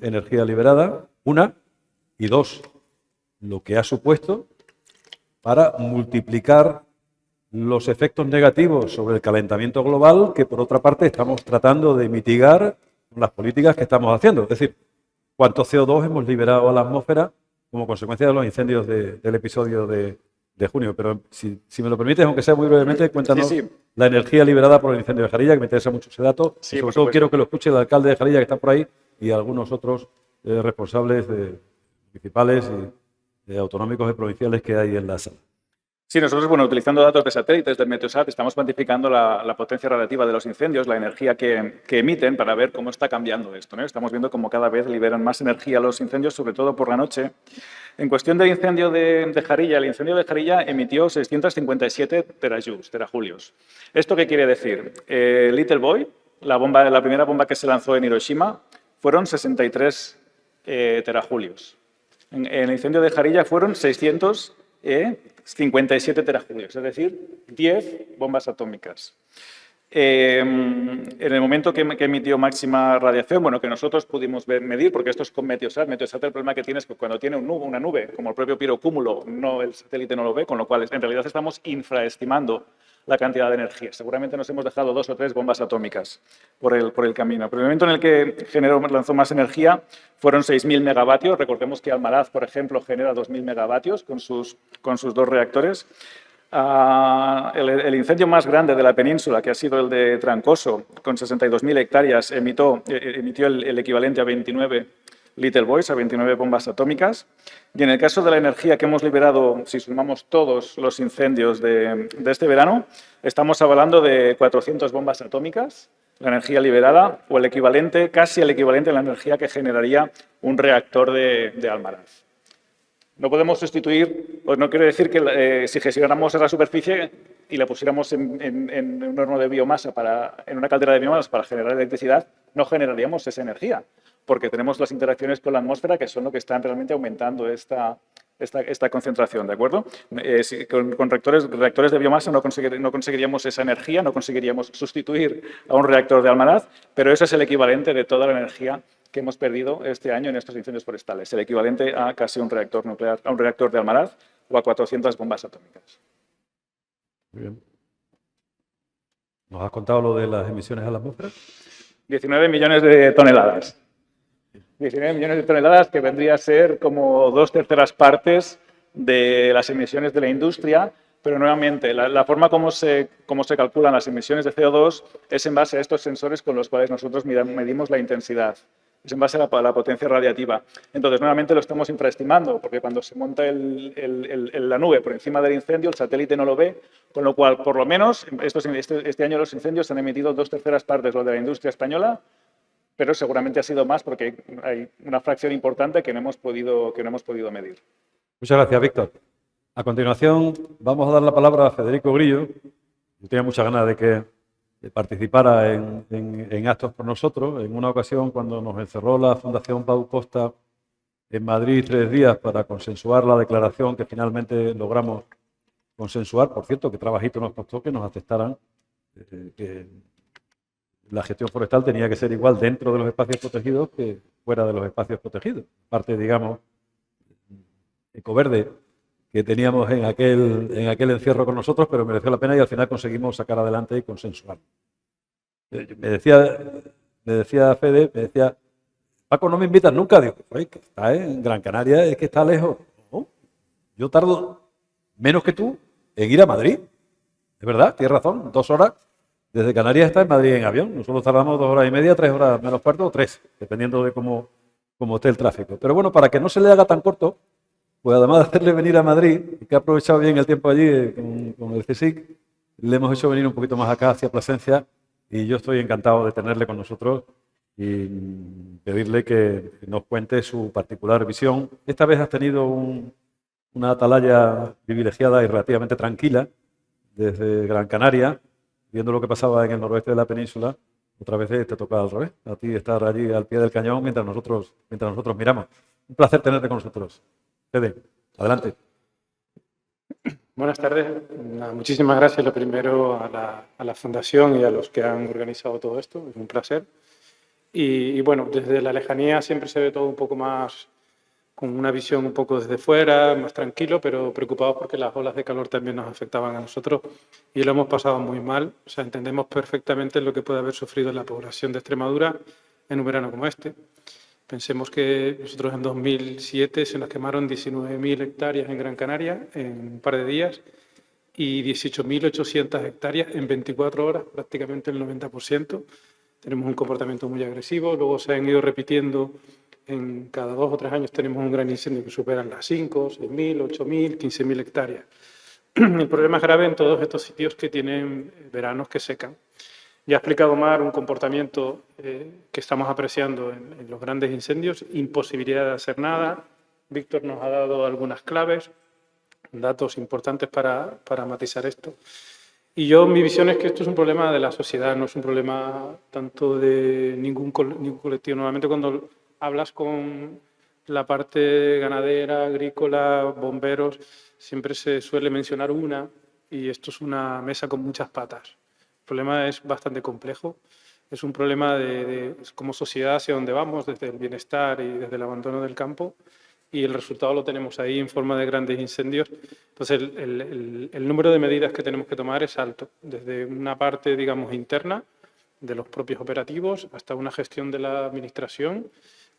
energía liberada, una, y dos, lo que ha supuesto para multiplicar los efectos negativos sobre el calentamiento global que, por otra parte, estamos tratando de mitigar con las políticas que estamos haciendo. Es decir, cuánto CO2 hemos liberado a la atmósfera como consecuencia de los incendios del episodio de junio. Pero si me lo permites, aunque sea muy brevemente, cuéntanos la energía liberada por el incendio de Jarilla, que me interesa mucho ese dato. Sí, y sobre todo quiero que lo escuche el alcalde de Jarilla, que está por ahí, y algunos otros responsables municipales y autonómicos y provinciales que hay en la sala. Sí, nosotros, utilizando datos de satélites del Meteosat, estamos cuantificando la potencia radiativa de los incendios, la energía que emiten, para ver cómo está cambiando esto, ¿no? Estamos viendo cómo cada vez liberan más energía los incendios, sobre todo por la noche. En cuestión del incendio de Jarilla, el incendio de Jarilla emitió 657 terajulios. ¿Esto qué quiere decir? Little Boy, la primera bomba que se lanzó en Hiroshima, fueron 63 terajulios. En el incendio de Jarilla fueron 657 terajulios, es decir, 10 bombas atómicas. En el momento que emitió máxima radiación, que nosotros pudimos medir, porque esto es con Meteosat. Meteosat, el problema que tiene es que cuando tiene una nube, como el propio pirocúmulo, el satélite no lo ve, con lo cual en realidad estamos infraestimando la cantidad de energía. Seguramente nos hemos dejado 2 o 3 bombas atómicas por el camino. Pero el momento en el que lanzó más energía fueron 6.000 megavatios. Recordemos que Almaraz, por ejemplo, genera 2.000 megavatios con sus 2 reactores. El incendio más grande de la península, que ha sido el de Trancoso, con 62.000 hectáreas, emitió el equivalente a 29 Little Boys, a 29 bombas atómicas. Y en el caso de la energía que hemos liberado, si sumamos todos los incendios de este verano, estamos hablando de 400 bombas atómicas, la energía liberada, o casi el equivalente a la energía que generaría un reactor de Almaraz. No podemos sustituir, pues no quiere decir que si gestionáramos esa superficie y la pusiéramos en un horno de biomasa, en una caldera de biomasa para generar electricidad, no generaríamos esa energía, porque tenemos las interacciones con la atmósfera que son lo que están realmente aumentando esta concentración, ¿de acuerdo? Con reactores de biomasa no conseguiríamos esa energía, no conseguiríamos sustituir a un reactor de Almaraz, pero eso es el equivalente de toda la energía que hemos perdido este año en estos incendios forestales, el equivalente a casi un reactor nuclear, a un reactor de Almaraz o a 400 bombas atómicas. Muy bien. ¿Nos has contado lo de las emisiones a la atmósfera? 19 millones de toneladas. 19 millones de toneladas, que vendría a ser como 2/3 partes de las emisiones de la industria, pero nuevamente la forma como se calculan las emisiones de CO2 es en base a estos sensores con los cuales nosotros medimos la intensidad. Es en base a la potencia radiativa. Entonces, nuevamente lo estamos infraestimando, porque cuando se monta la nube por encima del incendio, el satélite no lo ve, con lo cual, por lo menos, este año los incendios han emitido 2/3 partes lo de la industria española, pero seguramente ha sido más porque hay una fracción importante que no hemos podido medir. Muchas gracias, Víctor. A continuación, vamos a dar la palabra a Federico Grillo. Yo tenía muchas ganas de que participara en actos por nosotros. En una ocasión, cuando nos encerró la Fundación Pau Costa en Madrid 3 días para consensuar la declaración que finalmente logramos consensuar, por cierto, que trabajito nos costó que nos aceptaran que la gestión forestal tenía que ser igual dentro de los espacios protegidos que fuera de los espacios protegidos. Parte, digamos, ecoverde que teníamos en aquel encierro con nosotros, pero mereció la pena y al final conseguimos sacar adelante y consensuar. Me decía Fede, me decía, Paco, no me invitas nunca. Digo, oye, que está en Gran Canaria, es que está lejos. No, yo tardo menos que tú en ir a Madrid. Es verdad, tienes razón, 2 horas. Desde Canarias está en Madrid en avión. Nosotros tardamos 2 horas y media, 3 horas menos cuarto o 3, dependiendo de cómo esté el tráfico. Pero bueno, para que no se le haga tan corto, pues además de hacerle venir a Madrid, y que ha aprovechado bien el tiempo allí con el CSIC, le hemos hecho venir un poquito más acá hacia Plasencia y yo estoy encantado de tenerle con nosotros y pedirle que nos cuente su particular visión. Esta vez has tenido una atalaya privilegiada y relativamente tranquila desde Gran Canaria, viendo lo que pasaba en el noroeste de la península. Otra vez te toca al revés, a ti estar allí al pie del cañón mientras nosotros miramos. Un placer tenerte con nosotros. Fede, adelante. Buenas tardes. Muchísimas gracias, lo primero, a la Fundación y a los que han organizado todo esto. Es un placer. Y bueno, desde la lejanía siempre se ve todo un poco más, con una visión un poco desde fuera, más tranquilo, pero preocupados porque las olas de calor también nos afectaban a nosotros y lo hemos pasado muy mal. O sea, entendemos perfectamente lo que puede haber sufrido la población de Extremadura en un verano como este. Pensemos que nosotros en 2007 se nos quemaron 19.000 hectáreas en Gran Canaria en un par de días y 18.800 hectáreas en 24 horas, prácticamente el 90%. Tenemos un comportamiento muy agresivo, luego se han ido repitiendo, en cada 2 o 3 años tenemos un gran incendio que superan las 5, 6.000, 8.000, 15.000 hectáreas. El problema es grave en todos estos sitios que tienen veranos que secan. Ya ha explicado Mar un comportamiento que estamos apreciando en los grandes incendios, imposibilidad de hacer nada. Víctor nos ha dado algunas claves, datos importantes para matizar esto. Y mi visión es que esto es un problema de la sociedad, no es un problema tanto de ningún colectivo. Normalmente cuando hablas con la parte ganadera, agrícola, bomberos, siempre se suele mencionar una, y esto es una mesa con muchas patas. El problema es bastante complejo, es un problema de como sociedad hacia dónde vamos, desde el bienestar y desde el abandono del campo, y el resultado lo tenemos ahí en forma de grandes incendios. Entonces, el número de medidas que tenemos que tomar es alto, desde una parte, digamos, interna, de los propios operativos, hasta una gestión de la administración,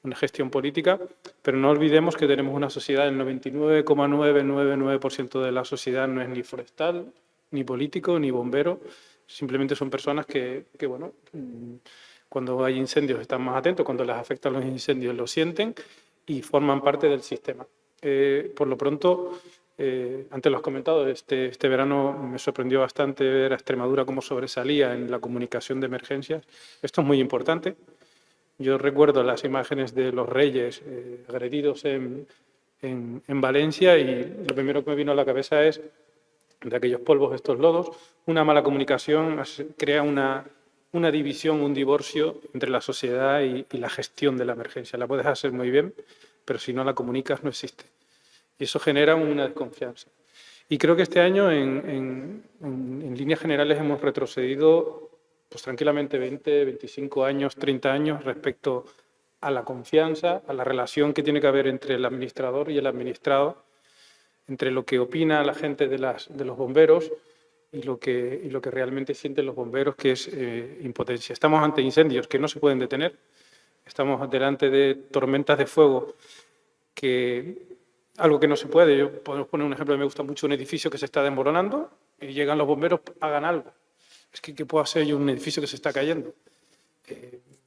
una gestión política, pero no olvidemos que tenemos una sociedad, el 99,999% de la sociedad no es ni forestal, ni político, ni bombero, simplemente son personas que bueno, cuando hay incendios están más atentos, cuando les afectan los incendios lo sienten y forman parte del sistema. Por lo pronto, antes lo has comentado, este verano me sorprendió bastante ver a Extremadura cómo sobresalía en la comunicación de emergencias. Esto es muy importante. Yo recuerdo las imágenes de los reyes agredidos en Valencia y lo primero que me vino a la cabeza es de aquellos polvos, estos lodos, una mala comunicación crea una división, un divorcio entre la sociedad y la gestión de la emergencia. La puedes hacer muy bien, pero si no la comunicas no existe. Y eso genera una desconfianza. Y creo que este año, en líneas generales, hemos retrocedido pues tranquilamente 20, 25 años, 30 años respecto a la confianza, a la relación que tiene que haber entre el administrador y el administrado, entre lo que opina la gente de los bomberos y lo que realmente sienten los bomberos, que es impotencia. Estamos ante incendios que no se pueden detener, estamos delante de tormentas de fuego, algo que no se puede. Yo podemos poner un ejemplo, me gusta mucho un edificio que se está desmoronando y llegan los bomberos, hagan algo. Es que ¿qué puedo hacer yo un edificio que se está cayendo?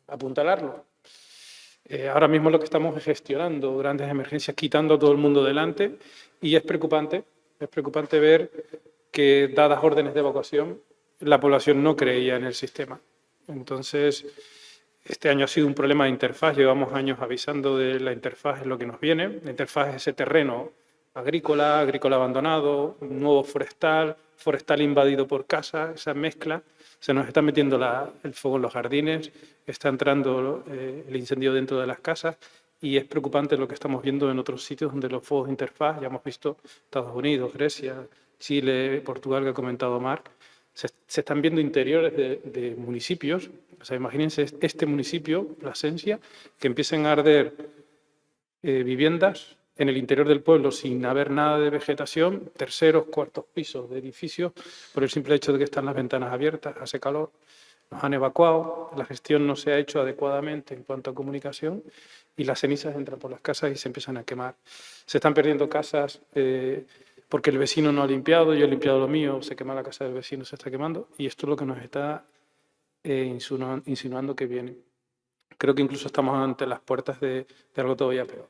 Apuntalarlo. Ahora mismo lo que estamos es gestionando grandes emergencias, quitando a todo el mundo delante, y es preocupante ver que, dadas órdenes de evacuación, la población no creía en el sistema. Entonces, este año ha sido un problema de interfaz, llevamos años avisando de la interfaz, es lo que nos viene. La interfaz es ese terreno agrícola abandonado, nuevo forestal invadido por casa, esa mezcla. Se nos está metiendo el fuego en los jardines, está entrando el incendio dentro de las casas y es preocupante lo que estamos viendo en otros sitios donde los fuegos de interfaz, ya hemos visto Estados Unidos, Grecia, Chile, Portugal, que ha comentado Marc, se están viendo interiores de municipios. O sea, imagínense este municipio, Plasencia, que empiecen a arder viviendas en el interior del pueblo sin haber nada de vegetación, terceros, cuartos pisos de edificios, por el simple hecho de que están las ventanas abiertas, hace calor, nos han evacuado, la gestión no se ha hecho adecuadamente en cuanto a comunicación y las cenizas entran por las casas y se empiezan a quemar. Se están perdiendo casas porque el vecino no ha limpiado, yo he limpiado lo mío, se quema la casa del vecino, se está quemando, y esto es lo que nos está insinuando que viene. Creo que incluso estamos ante las puertas de algo todavía peor.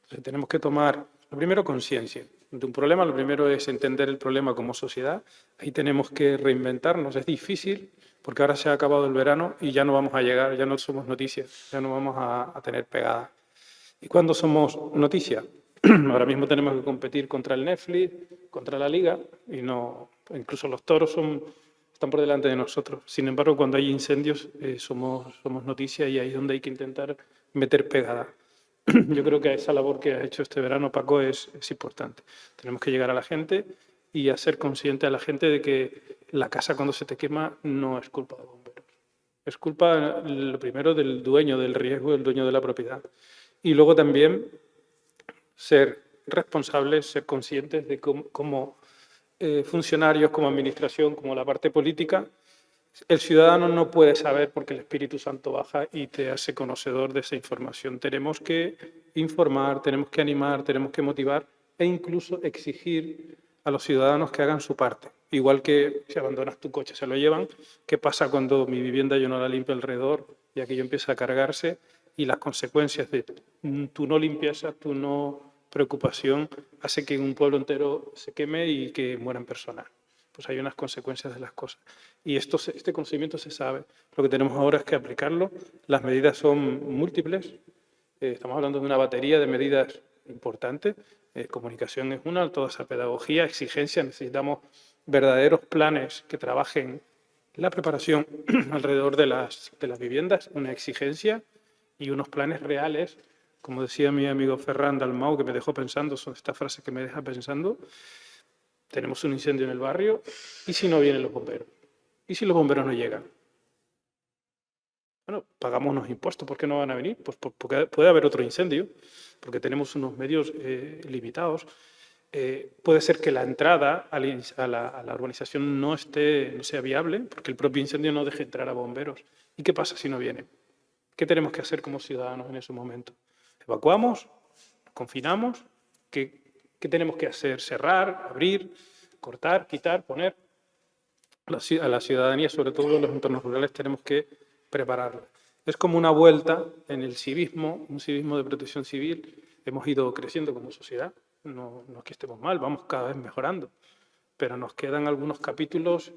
Entonces, tenemos que tomar, lo primero, conciencia de un problema. Lo primero es entender el problema como sociedad. Ahí tenemos que reinventarnos. Es difícil porque ahora se ha acabado el verano y ya no vamos a llegar, ya no somos noticias, ya no vamos a tener pegada. ¿Y cuándo somos noticias? Ahora mismo tenemos que competir contra el Netflix, contra la Liga, y no, incluso los toros están por delante de nosotros. Sin embargo, cuando hay incendios somos noticia, y ahí es donde hay que intentar meter pegada. Yo creo que esa labor que has hecho este verano, Paco, es importante. Tenemos que llegar a la gente y hacer consciente a la gente de que la casa, cuando se te quema, no es culpa de bomberos. Es culpa, lo primero, del dueño del riesgo, del dueño de la propiedad. Y luego también ser responsables, ser conscientes de cómo funcionarios, como administración, como la parte política, el ciudadano no puede saber porque el Espíritu Santo baja y te hace conocedor de esa información. Tenemos que informar, tenemos que animar, tenemos que motivar e incluso exigir a los ciudadanos que hagan su parte. Igual que si abandonas tu coche, se lo llevan. ¿Qué pasa cuando mi vivienda yo no la limpio alrededor y aquello empieza a cargarse? Y las consecuencias de tu no limpieza, tu no preocupación, hace que un pueblo entero se queme y que mueran personas. Pues hay unas consecuencias de las cosas. Y este conocimiento se sabe. Lo que tenemos ahora es que aplicarlo. Las medidas son múltiples. Estamos hablando de una batería de medidas importantes. Comunicación es una, toda esa pedagogía, exigencia. Necesitamos verdaderos planes que trabajen la preparación alrededor de las viviendas, una exigencia y unos planes reales. Como decía mi amigo Ferran Dalmau, que me dejó pensando, son estas frases que me dejan pensando. Tenemos un incendio en el barrio, ¿y si no vienen los bomberos? ¿Y si los bomberos no llegan? Bueno, pagamos unos impuestos, ¿por qué no van a venir? Pues porque puede haber otro incendio, porque tenemos unos medios limitados. Puede ser que la entrada a la urbanización no sea viable, porque el propio incendio no deje entrar a bomberos. ¿Y qué pasa si no vienen? ¿Qué tenemos que hacer como ciudadanos en ese momento? ¿Evacuamos? ¿Confinamos? ¿Qué tenemos que hacer? ¿Cerrar? ¿Abrir? ¿Cortar? ¿Quitar? ¿Poner? A la ciudadanía, sobre todo en los entornos rurales, tenemos que prepararla. Es como una vuelta en el civismo, un civismo de protección civil. Hemos ido creciendo como sociedad, no es que estemos mal, vamos cada vez mejorando, pero nos quedan algunos capítulos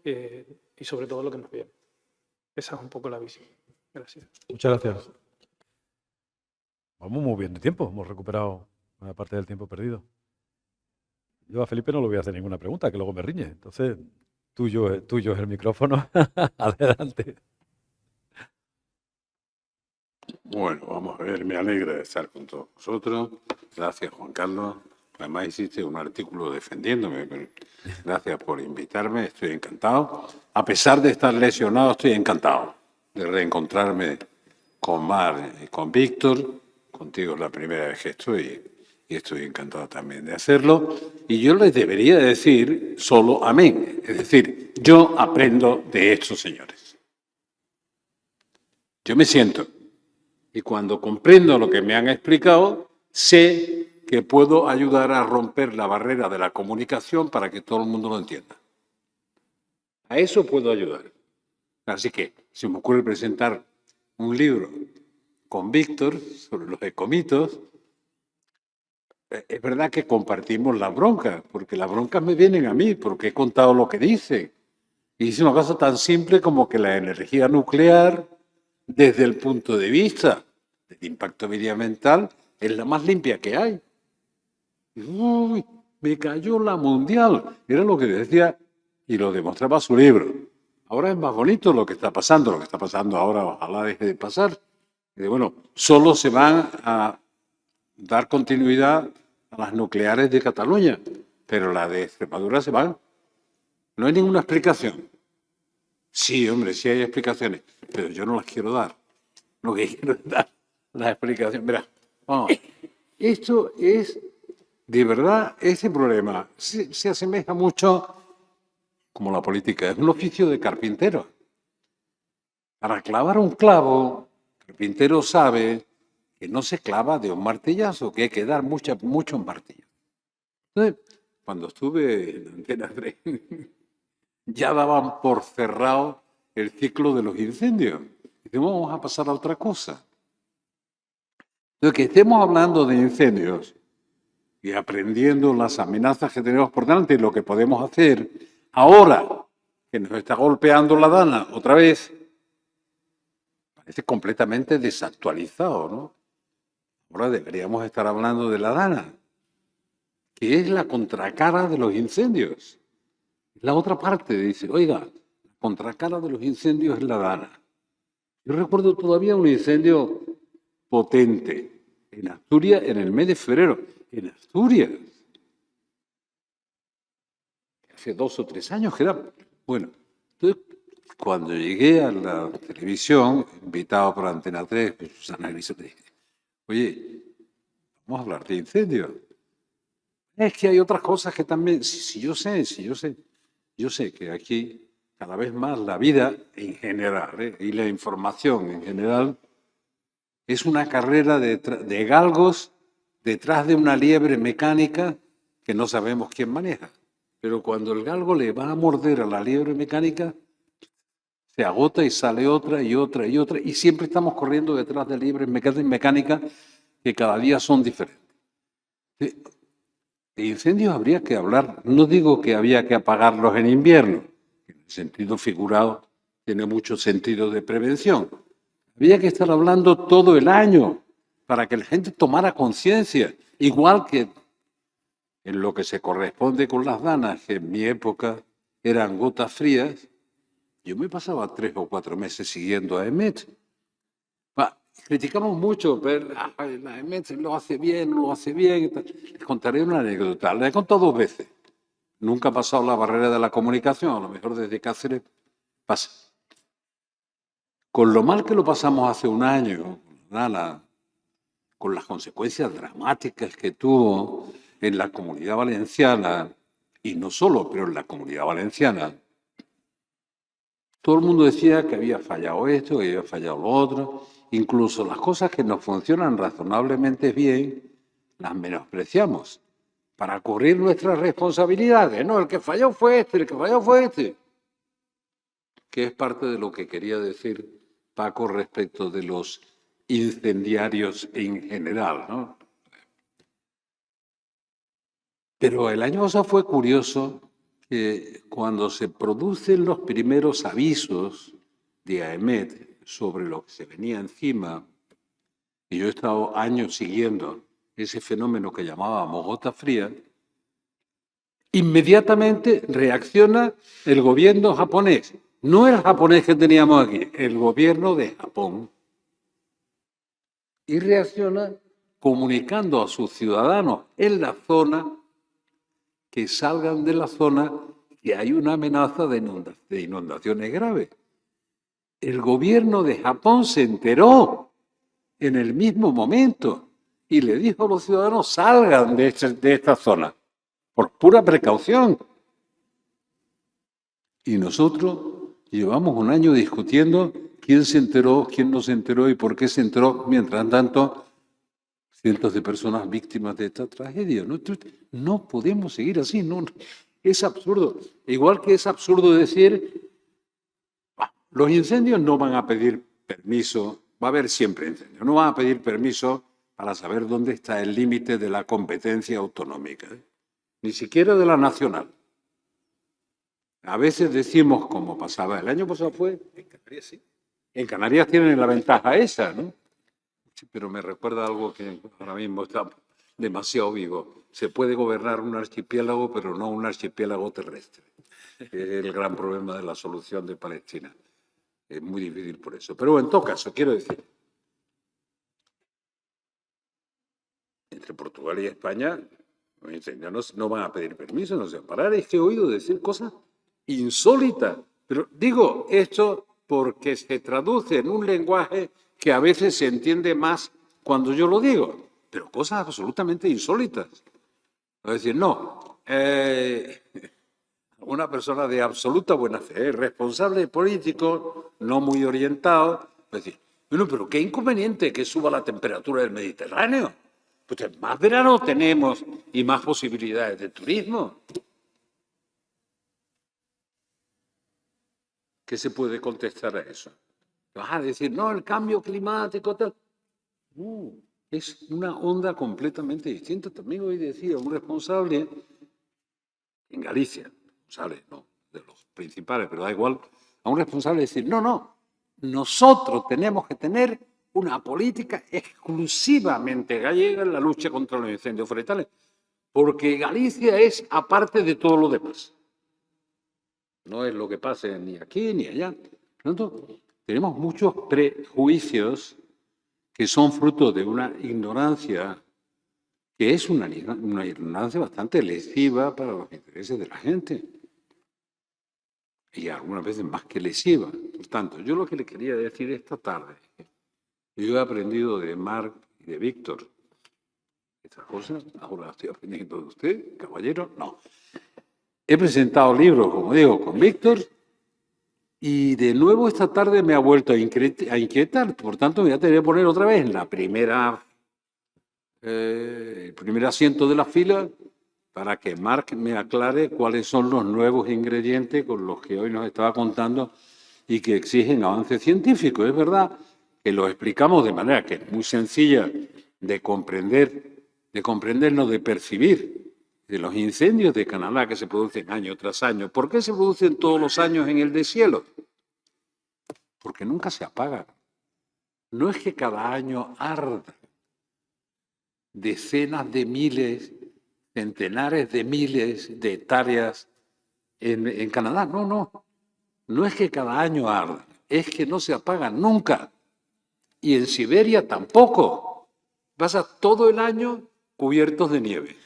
y sobre todo lo que nos viene. Esa es un poco la visión. Gracias. Muchas gracias. Vamos muy bien de tiempo, hemos recuperado una parte del tiempo perdido. Yo a Felipe no le voy a hacer ninguna pregunta, que luego me riñe. Entonces, tuyo es el micrófono. Adelante. Bueno, vamos a ver, me alegra de estar con todos vosotros. Gracias, Juan Carlos. Además hiciste un artículo defendiéndome. Gracias por invitarme, estoy encantado. A pesar de estar lesionado, estoy encantado de reencontrarme con Mar y con Víctor. Contigo es la primera vez que estoy y estoy encantado también de hacerlo. Y yo les debería decir solo amén. Es decir, yo aprendo de estos señores. Yo me siento. Y cuando comprendo lo que me han explicado, sé que puedo ayudar a romper la barrera de la comunicación para que todo el mundo lo entienda. A eso puedo ayudar. Así que se me ocurre presentar un libro con Víctor sobre los ecomitos. Es verdad que compartimos las broncas, porque las broncas me vienen a mí, porque he contado lo que dice. Y dice una cosa tan simple como que la energía nuclear, desde el punto de vista del impacto medioambiental, es la más limpia que hay. Uy, me cayó la mundial. Era lo que decía y lo demostraba su libro. Ahora es más bonito lo que está pasando ahora ojalá deje de pasar. Y bueno, solo se van a dar continuidad a las nucleares de Cataluña, pero las de Extremadura se van. No hay ninguna explicación. Sí, hombre, sí hay explicaciones, pero yo no las quiero dar. Lo que quiero es dar las explicaciones. Mira, vamos, esto es, de verdad, ese problema se asemeja mucho, como la política, es un oficio de carpintero. Para clavar un clavo, el carpintero sabe que no se clava de un martillazo, que hay que dar muchos martillazos. Entonces, cuando estuve en Antena 3, ya daban por cerrado el ciclo de los incendios. Decimos, vamos a pasar a otra cosa. Entonces, que estemos hablando de incendios y aprendiendo las amenazas que tenemos por delante y lo que podemos hacer ahora que nos está golpeando la dana otra vez, parece completamente desactualizado, ¿no? Ahora deberíamos estar hablando de la dana, que es la contracara de los incendios. La otra parte dice, oiga, la contracara de los incendios es la dana. Yo recuerdo todavía un incendio potente en Asturias en el mes de febrero. En Asturias. Hace 2 o 3 años que era. Bueno, entonces, cuando llegué a la televisión, invitado por Antena 3, Susana Griso, me dije, oye, vamos a hablar de incendios. Es que hay otras cosas que también, sí, yo sé que aquí cada vez más la vida en general y la información en general es una carrera de galgos detrás de una liebre mecánica que no sabemos quién maneja. Pero cuando el galgo le va a morder a la liebre mecánica, se agota y sale otra y otra y otra, y siempre estamos corriendo detrás de liebres mecánicas que cada día son diferentes. De incendios habría que hablar, no digo que había que apagarlos en invierno, en el sentido figurado tiene mucho sentido de prevención. Había que estar hablando todo el año para que la gente tomara conciencia, igual que en lo que se corresponde con las danas, que en mi época eran gotas frías. Yo me pasaba 3 o 4 meses siguiendo a EMET. Criticamos mucho, pero la EMET lo hace bien, no lo hace bien. Les contaré una anécdota. La he contado 2 veces. Nunca ha pasado la barrera de la comunicación, a lo mejor desde Cáceres pasa. Con lo mal que lo pasamos hace un año, con las consecuencias dramáticas que tuvo en la Comunidad Valenciana, y no solo, pero en la Comunidad Valenciana, todo el mundo decía que había fallado esto, que había fallado lo otro. Incluso las cosas que nos funcionan razonablemente bien, las menospreciamos para cubrir nuestras responsabilidades. No, el que falló fue este, el que falló fue este. Que es parte de lo que quería decir Paco respecto de los incendiarios en general, ¿no? Pero el año pasado fue curioso que cuando se producen los primeros avisos de AEMET sobre lo que se venía encima, y yo he estado años siguiendo ese fenómeno que llamábamos gota fría, inmediatamente reacciona el gobierno japonés. No el japonés que teníamos aquí, el gobierno de Japón. Y reacciona comunicando a sus ciudadanos en la zona que salgan de la zona que hay una amenaza de inundaciones graves. El gobierno de Japón se enteró en el mismo momento y le dijo a los ciudadanos salgan de esta zona por pura precaución. Y nosotros llevamos un año discutiendo quién se enteró, quién no se enteró y por qué se enteró. Mientras tanto, cientos de personas víctimas de esta tragedia. No podemos seguir así, no, es absurdo. Igual que es absurdo decir, los incendios no van a pedir permiso, va a haber siempre incendios, no van a pedir permiso para saber dónde está el límite de la competencia autonómica, ni siquiera de la nacional. A veces decimos, como pasaba, el año pasado fue, en Canarias sí. En Canarias tienen la ventaja esa, ¿no? Sí, pero me recuerda algo que ahora mismo está demasiado vivo. Se puede gobernar un archipiélago, pero no un archipiélago terrestre. Es el gran problema de la solución de Palestina. Es muy difícil por eso. Pero en todo caso, quiero decir, entre Portugal y España los incendios no van a pedir permiso, no se van a parar. Es que he oído decir cosas insólitas. Pero digo esto porque se traduce en un lenguaje que a veces se entiende más cuando yo lo digo, pero cosas absolutamente insólitas. Es decir, no, una persona de absoluta buena fe, responsable político, no muy orientado, es decir, bueno, pero qué inconveniente que suba la temperatura del Mediterráneo. Pues más verano tenemos y más posibilidades de turismo. ¿Qué se puede contestar a eso? Vas a decir, no, el cambio climático, tal. Es una onda completamente distinta. También hoy decía un responsable en Galicia, no de los principales, pero da igual, a un responsable decir, no, nosotros tenemos que tener una política exclusivamente gallega en la lucha contra los incendios forestales, porque Galicia es aparte de todo lo demás. No es lo que pase ni aquí ni allá. Por lo tanto, tenemos muchos prejuicios que son fruto de una ignorancia que es una ignorancia bastante lesiva para los intereses de la gente. Y algunas veces más que lesiva. Por tanto, yo lo que le quería decir esta tarde, yo he aprendido de Marc y de Víctor estas cosas, ahora estoy aprendiendo de usted, caballero, no. He presentado libros, como digo, con Víctor, y de nuevo esta tarde me ha vuelto a inquietar. Por tanto, me voy a tener que poner otra vez en la el primer asiento de la fila para que Marc me aclare cuáles son los nuevos ingredientes con los que hoy nos estaba contando y que exigen avance científico. Es verdad que lo explicamos de manera que es muy sencilla de comprendernos, de percibir, de los incendios de Canadá que se producen año tras año. ¿Por qué se producen todos los años en el deshielo? Porque nunca se apagan. No es que cada año arda decenas de miles, centenares de miles de hectáreas en Canadá. No es que cada año arda, es que no se apagan nunca. Y en Siberia tampoco. Pasa todo el año cubiertos de nieve.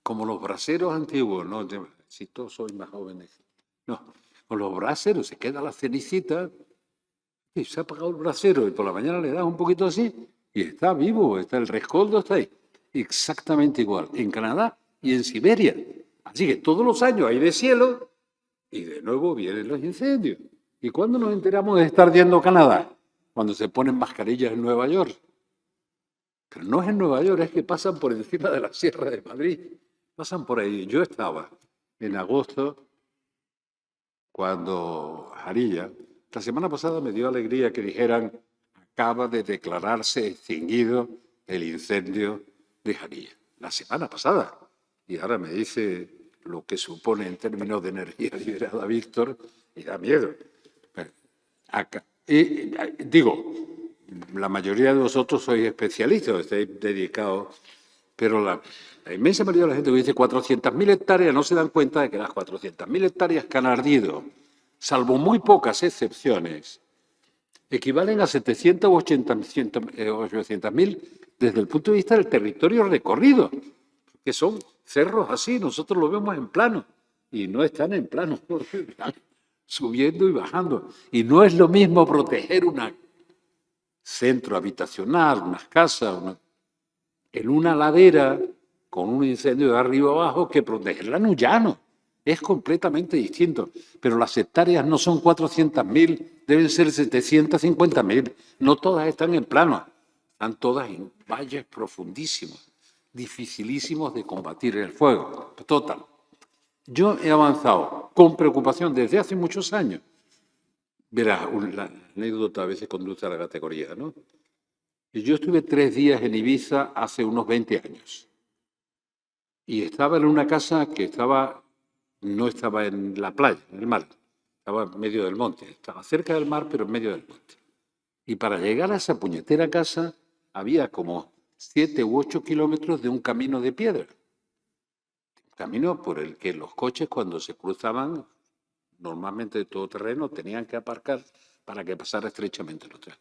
Como los braseros antiguos, ¿no? Si todos sois más jóvenes. No, con los braseros se queda la cenicita y se ha apagado el brasero y por la mañana le das un poquito así y está vivo, está el rescoldo, está ahí. Exactamente igual en Canadá y en Siberia. Así que todos los años hay deshielo y de nuevo vienen los incendios. ¿Y cuándo nos enteramos de estar yendo a Canadá? Cuando se ponen mascarillas en Nueva York. Pero no es en Nueva York, es que pasan por encima de la Sierra de Madrid. Pasan por ahí. Yo estaba en agosto cuando Jarilla, la semana pasada me dio alegría que dijeran acaba de declararse extinguido el incendio de Jarilla. La semana pasada. Y ahora me dice lo que supone en términos de energía liberada Víctor y da miedo. Digo, la mayoría de vosotros sois especialistas, estáis dedicados, pero la inmensa mayoría de la gente que dice 400.000 hectáreas no se dan cuenta de que las 400.000 hectáreas que han ardido, salvo muy pocas excepciones, equivalen a 700 o 800.000 desde el punto de vista del territorio recorrido, que son cerros así, nosotros lo vemos en plano, y no están en plano, están subiendo y bajando. Y no es lo mismo proteger un centro habitacional, unas casas, en una ladera con un incendio de arriba abajo que protegerla en un llano. Es completamente distinto. Pero las hectáreas no son 400.000, deben ser 750.000. No todas están en plano, están todas en valles profundísimos, dificilísimos de combatir el fuego. Total. Yo he avanzado con preocupación desde hace muchos años. Verás, la anécdota a veces conduce a la categoría, ¿no? Y yo estuve 3 días en Ibiza hace unos 20 años. Y estaba en una casa que no estaba en la playa, en el mar. Estaba en medio del monte. Estaba cerca del mar, pero en medio del monte. Y para llegar a esa puñetera casa había como 7 u 8 kilómetros de un camino de piedra. Camino por el que los coches cuando se cruzaban, normalmente de todo terreno, tenían que aparcar para que pasara estrechamente los trenes.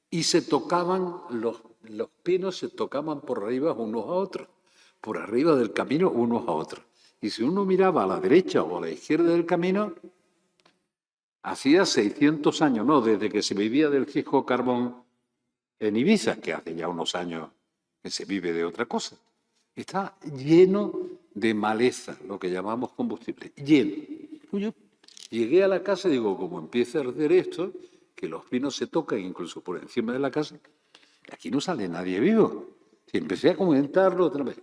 y se tocaban, los pinos se tocaban por arriba unos a otros, por arriba del camino unos a otros. Y si uno miraba a la derecha o a la izquierda del camino, hacía 600 años, no, desde que se vivía del fijo carbón en Ibiza, que hace ya unos años que se vive de otra cosa, está lleno de maleza, lo que llamamos combustible, lleno. Yo llegué a la casa y digo, como empieza a arder esto, que los pinos se tocan incluso por encima de la casa, aquí no sale nadie vivo. Y empecé a comentarlo otra vez.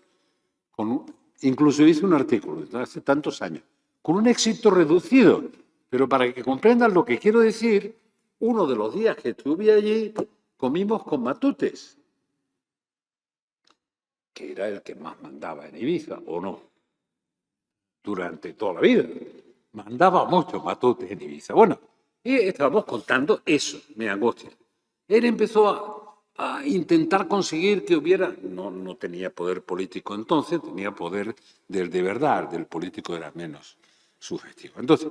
Incluso hice un artículo hace tantos años, con un éxito reducido, pero para que comprendan lo que quiero decir, uno de los días que estuve allí, comimos con Matutes, que era el que más mandaba en Ibiza, ¿o no? Durante toda la vida. Mandaba mucho Matutes en Ibiza. Bueno, y estábamos contando eso, me angustia. Él empezó a intentar conseguir que hubiera, no tenía poder político entonces, tenía poder del de verdad, del político era menos sugestivo. Entonces,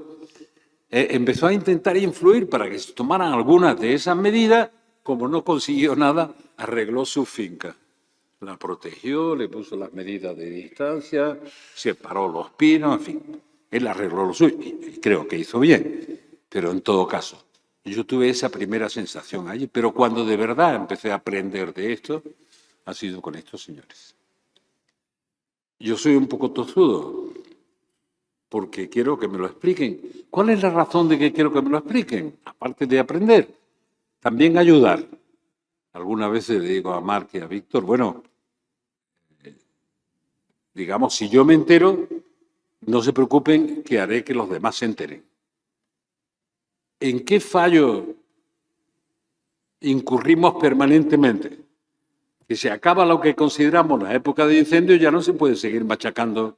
empezó a intentar influir para que se tomaran algunas de esas medidas. Como no consiguió nada, arregló su finca. La protegió, le puso las medidas de distancia, separó los pinos, en fin. Él arregló lo suyo y creo que hizo bien. Pero en todo caso, yo tuve esa primera sensación allí. Pero cuando de verdad empecé a aprender de esto, ha sido con estos señores. Yo soy un poco tozudo, porque quiero que me lo expliquen. ¿Cuál es la razón de que quiero que me lo expliquen? Aparte de aprender. También ayudar. Algunas veces le digo a Marc y a Víctor, bueno, digamos, si yo me entero, no se preocupen que haré que los demás se enteren. ¿En qué fallo incurrimos permanentemente? Que se acaba lo que consideramos la época de incendios, ya no se puede seguir machacando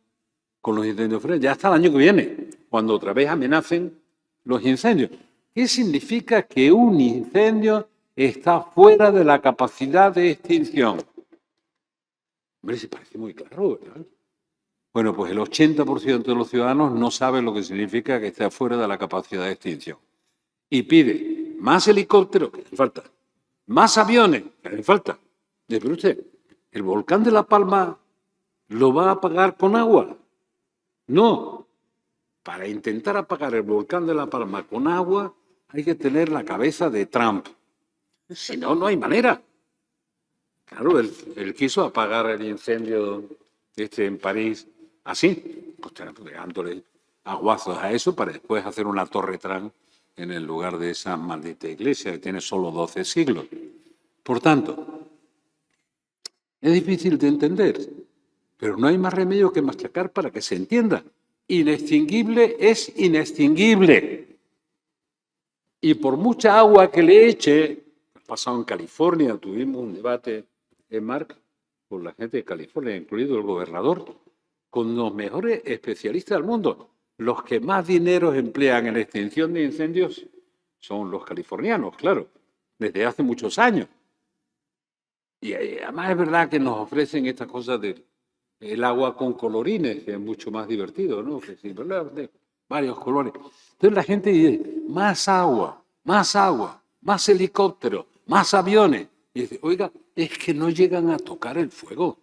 con los incendios forestales. Ya hasta el año que viene, cuando otra vez amenacen los incendios. ¿Qué significa que un incendio está fuera de la capacidad de extinción? Hombre, se parece muy claro, ¿verdad? Bueno, pues el 80% de los ciudadanos no sabe lo que significa que está fuera de la capacidad de extinción. Y pide más helicópteros, que hace falta, más aviones, que hace falta. Pero usted, ¿el volcán de La Palma lo va a apagar con agua? No. Para intentar apagar el volcán de La Palma con agua, hay que tener la cabeza de Trump. Si no, no hay manera. Claro, él quiso apagar el incendio en París así, pues pegándole aguazos a eso para después hacer una torre Trump en el lugar de esa maldita iglesia que tiene solo 12 siglos. Por tanto, es difícil de entender, pero no hay más remedio que machacar para que se entienda. Inextinguible es inextinguible. Y por mucha agua que le eche, ha pasado en California, tuvimos un debate en Marc con la gente de California, incluido el gobernador, con los mejores especialistas del mundo. Los que más dinero emplean en la extinción de incendios son los californianos, claro, desde hace muchos años. Y además es verdad que nos ofrecen estas cosas del agua con colorines, que es mucho más divertido, ¿no? Que sí, de varios colores. Entonces la gente dice, más agua, más helicópteros, más aviones. Y dice, oiga, es que no llegan a tocar el fuego.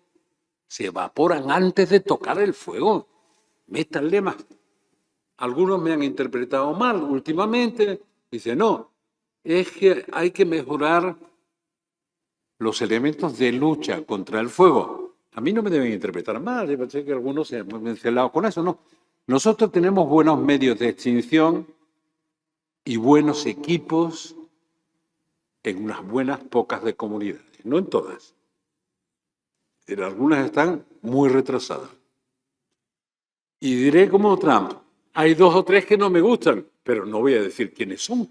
Se evaporan antes de tocar el fuego. Métanle más. Algunos me han interpretado mal últimamente. Dice, no, es que hay que mejorar los elementos de lucha contra el fuego. A mí no me deben interpretar mal, yo pensé que algunos se han mencionado con eso, no. Nosotros tenemos buenos medios de extinción y buenos equipos en unas buenas pocas de comunidades, no en todas. En algunas están muy retrasadas. Y diré como Trump, hay 2 o 3 que no me gustan, pero no voy a decir quiénes son.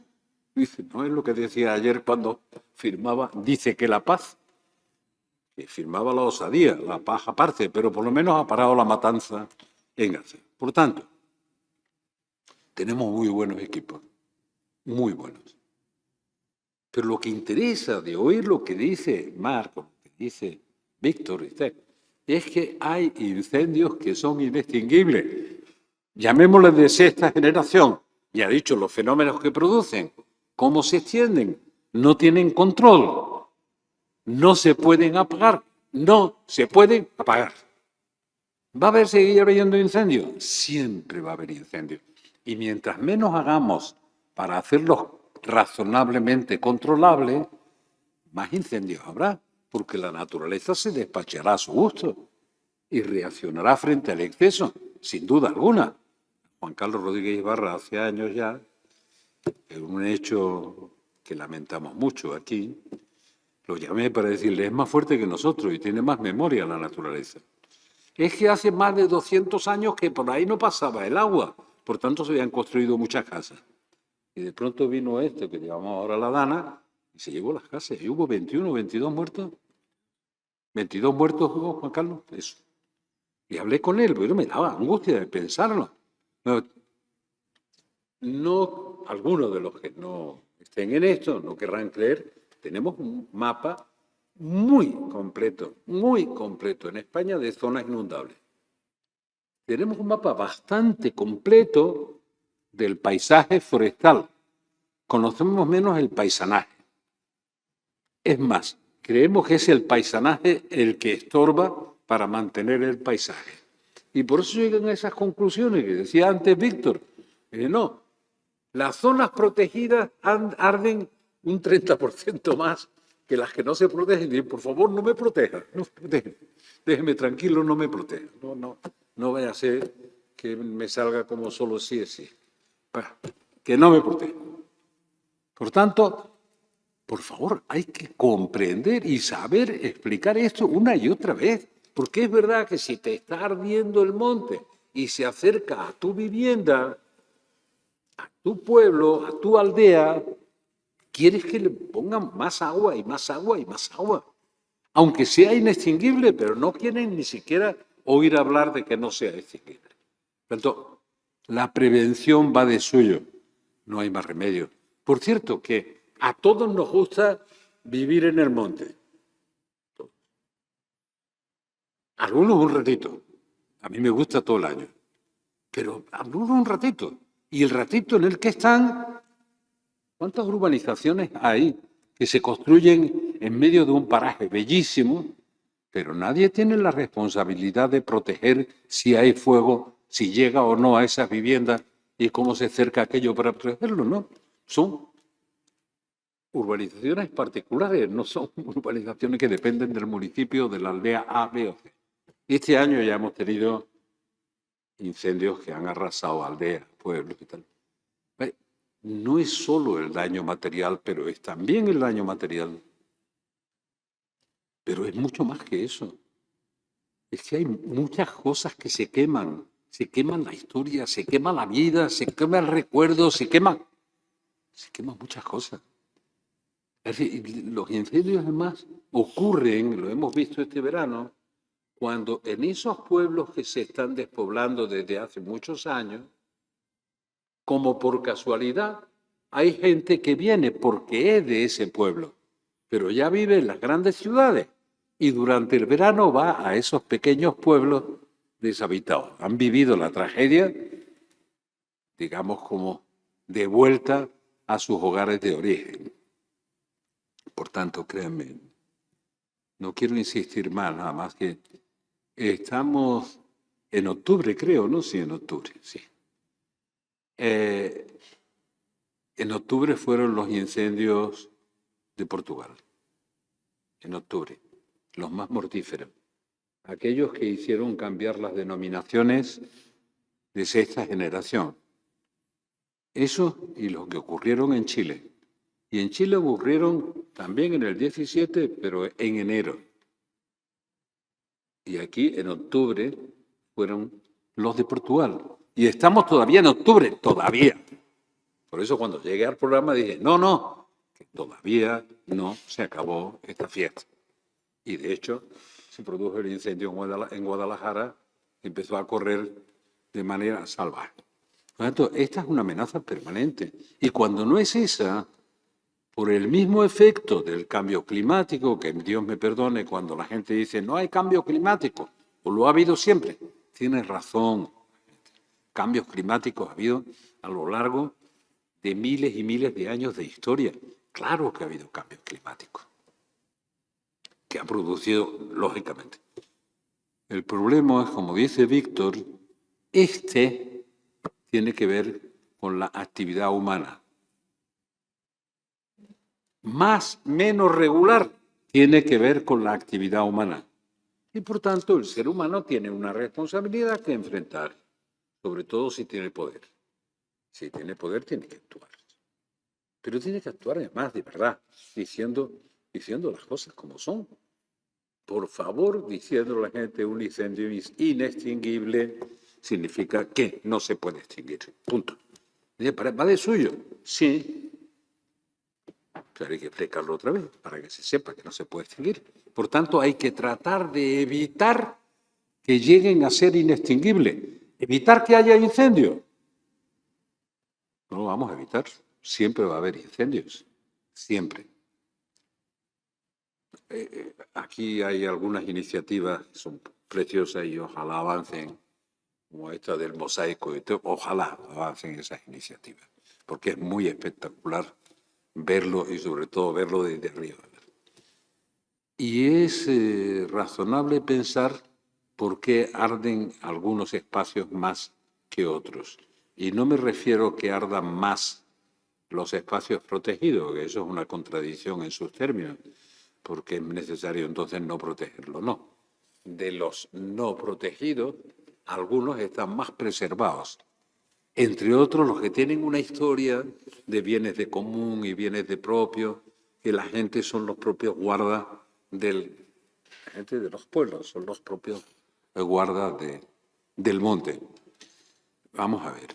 Dice, no es lo que decía ayer cuando firmaba, dice que la paz, que firmaba la osadía, la paz aparte, pero por lo menos ha parado la matanza en Gaza. Por tanto, tenemos muy buenos equipos, muy buenos. Pero lo que interesa de oír lo que dice Marco, lo que dice Víctor, es que hay incendios que son inextinguibles. Llamémosles de sexta generación. Y ha dicho los fenómenos que producen, cómo se extienden. no tienen control, no se pueden apagar, no se pueden apagar. ¿Va a seguir habiendo incendios? Siempre va a haber incendios. Y mientras menos hagamos para hacerlos razonablemente controlables, más incendios habrá, porque la naturaleza se despachará a su gusto y reaccionará frente al exceso, sin duda alguna. Juan Carlos Rodríguez Ibarra, hace años ya, en un hecho que lamentamos mucho aquí, lo llamé para decirle, es más fuerte que nosotros y tiene más memoria la naturaleza. Es que hace más de 200 años que por ahí no pasaba el agua, por tanto se habían construido muchas casas. Y de pronto vino este, que llamamos ahora la Dana, y se llevó las casas. Y hubo 21, 22 muertos. 22 muertos hubo, Juan Carlos, eso. Y hablé con él, pero me daba angustia de pensarlo. No, algunos de los que no estén en esto no querrán creer, tenemos un mapa muy completo en España de zonas inundables. Tenemos un mapa bastante completo del paisaje forestal. Conocemos menos el paisanaje. Es más, creemos que es el paisanaje el que estorba para mantener el paisaje. Y por eso llegan a esas conclusiones que decía antes Víctor. No, las zonas protegidas arden un 30% más que las que no se protegen. Y por favor, no me protejan, no me protejan. Déjeme tranquilo, no me protejan. No vaya a ser que me salga como solo sí es sí. Que no me protejan. Por tanto, por favor, hay que comprender y saber explicar esto una y otra vez. Porque es verdad que si te está ardiendo el monte y se acerca a tu vivienda, a tu pueblo, a tu aldea, quieres que le pongan más agua y más agua y más agua. Aunque sea inextinguible, pero no quieren ni siquiera oír hablar de que no sea extinguible. Por tanto, la prevención va de suyo. No hay más remedio. Por cierto, que a todos nos gusta vivir en el monte. Algunos un ratito. A mí me gusta todo el año. Pero algunos un ratito. Y el ratito en el que están, ¿cuántas urbanizaciones hay que se construyen en medio de un paraje bellísimo, pero nadie tiene la responsabilidad de proteger si hay fuego, si llega o no a esas viviendas y cómo se acerca aquello para protegerlo, ¿no? Son urbanizaciones particulares, no son urbanizaciones que dependen del municipio, de la aldea A, B o C. Este año ya hemos tenido incendios que han arrasado aldeas, pueblos y tal. No es solo el daño material, pero es también el daño material. Pero es mucho más que eso. Es que hay muchas cosas que se queman. Se queman la historia, se quema la vida, se quema el recuerdo, se queman muchas cosas. Es decir, los incendios además ocurren, lo hemos visto este verano, cuando en esos pueblos que se están despoblando desde hace muchos años, como por casualidad, hay gente que viene porque es de ese pueblo, pero ya vive en las grandes ciudades y durante el verano va a esos pequeños pueblos deshabitados. Han vivido la tragedia, digamos, como de vuelta a sus hogares de origen. Por tanto, créanme, no quiero insistir más, nada más que estamos en octubre, creo, ¿no? Sí, en octubre, sí. En octubre fueron los incendios de Portugal. En octubre, los más mortíferos. Aquellos que hicieron cambiar las denominaciones de sexta generación. Eso y los que ocurrieron en Chile. Y en Chile ocurrieron también en el 17, pero en enero. Y aquí en octubre fueron los de Portugal. Y estamos todavía en octubre, todavía. Por eso cuando llegué al programa dije, no, que todavía no se acabó esta fiesta. Y de hecho se produjo el incendio en Guadalajara y empezó a correr de manera salvaje. Por lo tanto, esta es una amenaza permanente. Y cuando no es esa, por el mismo efecto del cambio climático, que Dios me perdone cuando la gente dice no hay cambio climático, o lo ha habido siempre, tiene razón. Cambios climáticos ha habido a lo largo de miles y miles de años de historia. Claro que ha habido cambio climático, que ha producido, lógicamente. El problema es, como dice Víctor, tiene que ver con la actividad humana. Menos regular, tiene que ver con la actividad humana. Y por tanto, el ser humano tiene una responsabilidad que enfrentar, sobre todo si tiene poder. Si tiene poder, tiene que actuar. Pero tiene que actuar además de verdad, diciendo las cosas como son. Por favor, diciendo a la gente un incendio es inextinguible, significa que no se puede extinguir. Punto. ¿Va de suyo? Sí. Pero hay que explicarlo otra vez para que se sepa que no se puede extinguir. Por tanto, hay que tratar de evitar que lleguen a ser inextinguibles. Evitar que haya incendios. No lo vamos a evitar. Siempre va a haber incendios. Siempre. Aquí hay algunas iniciativas que son preciosas y ojalá avancen, como esta del mosaico. Ojalá avancen esas iniciativas, porque es muy espectacular verlo y sobre todo verlo desde arriba. Y es razonable pensar por qué arden algunos espacios más que otros. Y no me refiero que ardan más los espacios protegidos, que eso es una contradicción en sus términos, porque es necesario entonces no protegerlo, no. De los no protegidos, algunos están más preservados. Entre otros, los que tienen una historia de bienes de común y bienes de propio, que la gente son los propios guardas la gente de los pueblos, son los propios guardas del monte. Vamos a ver.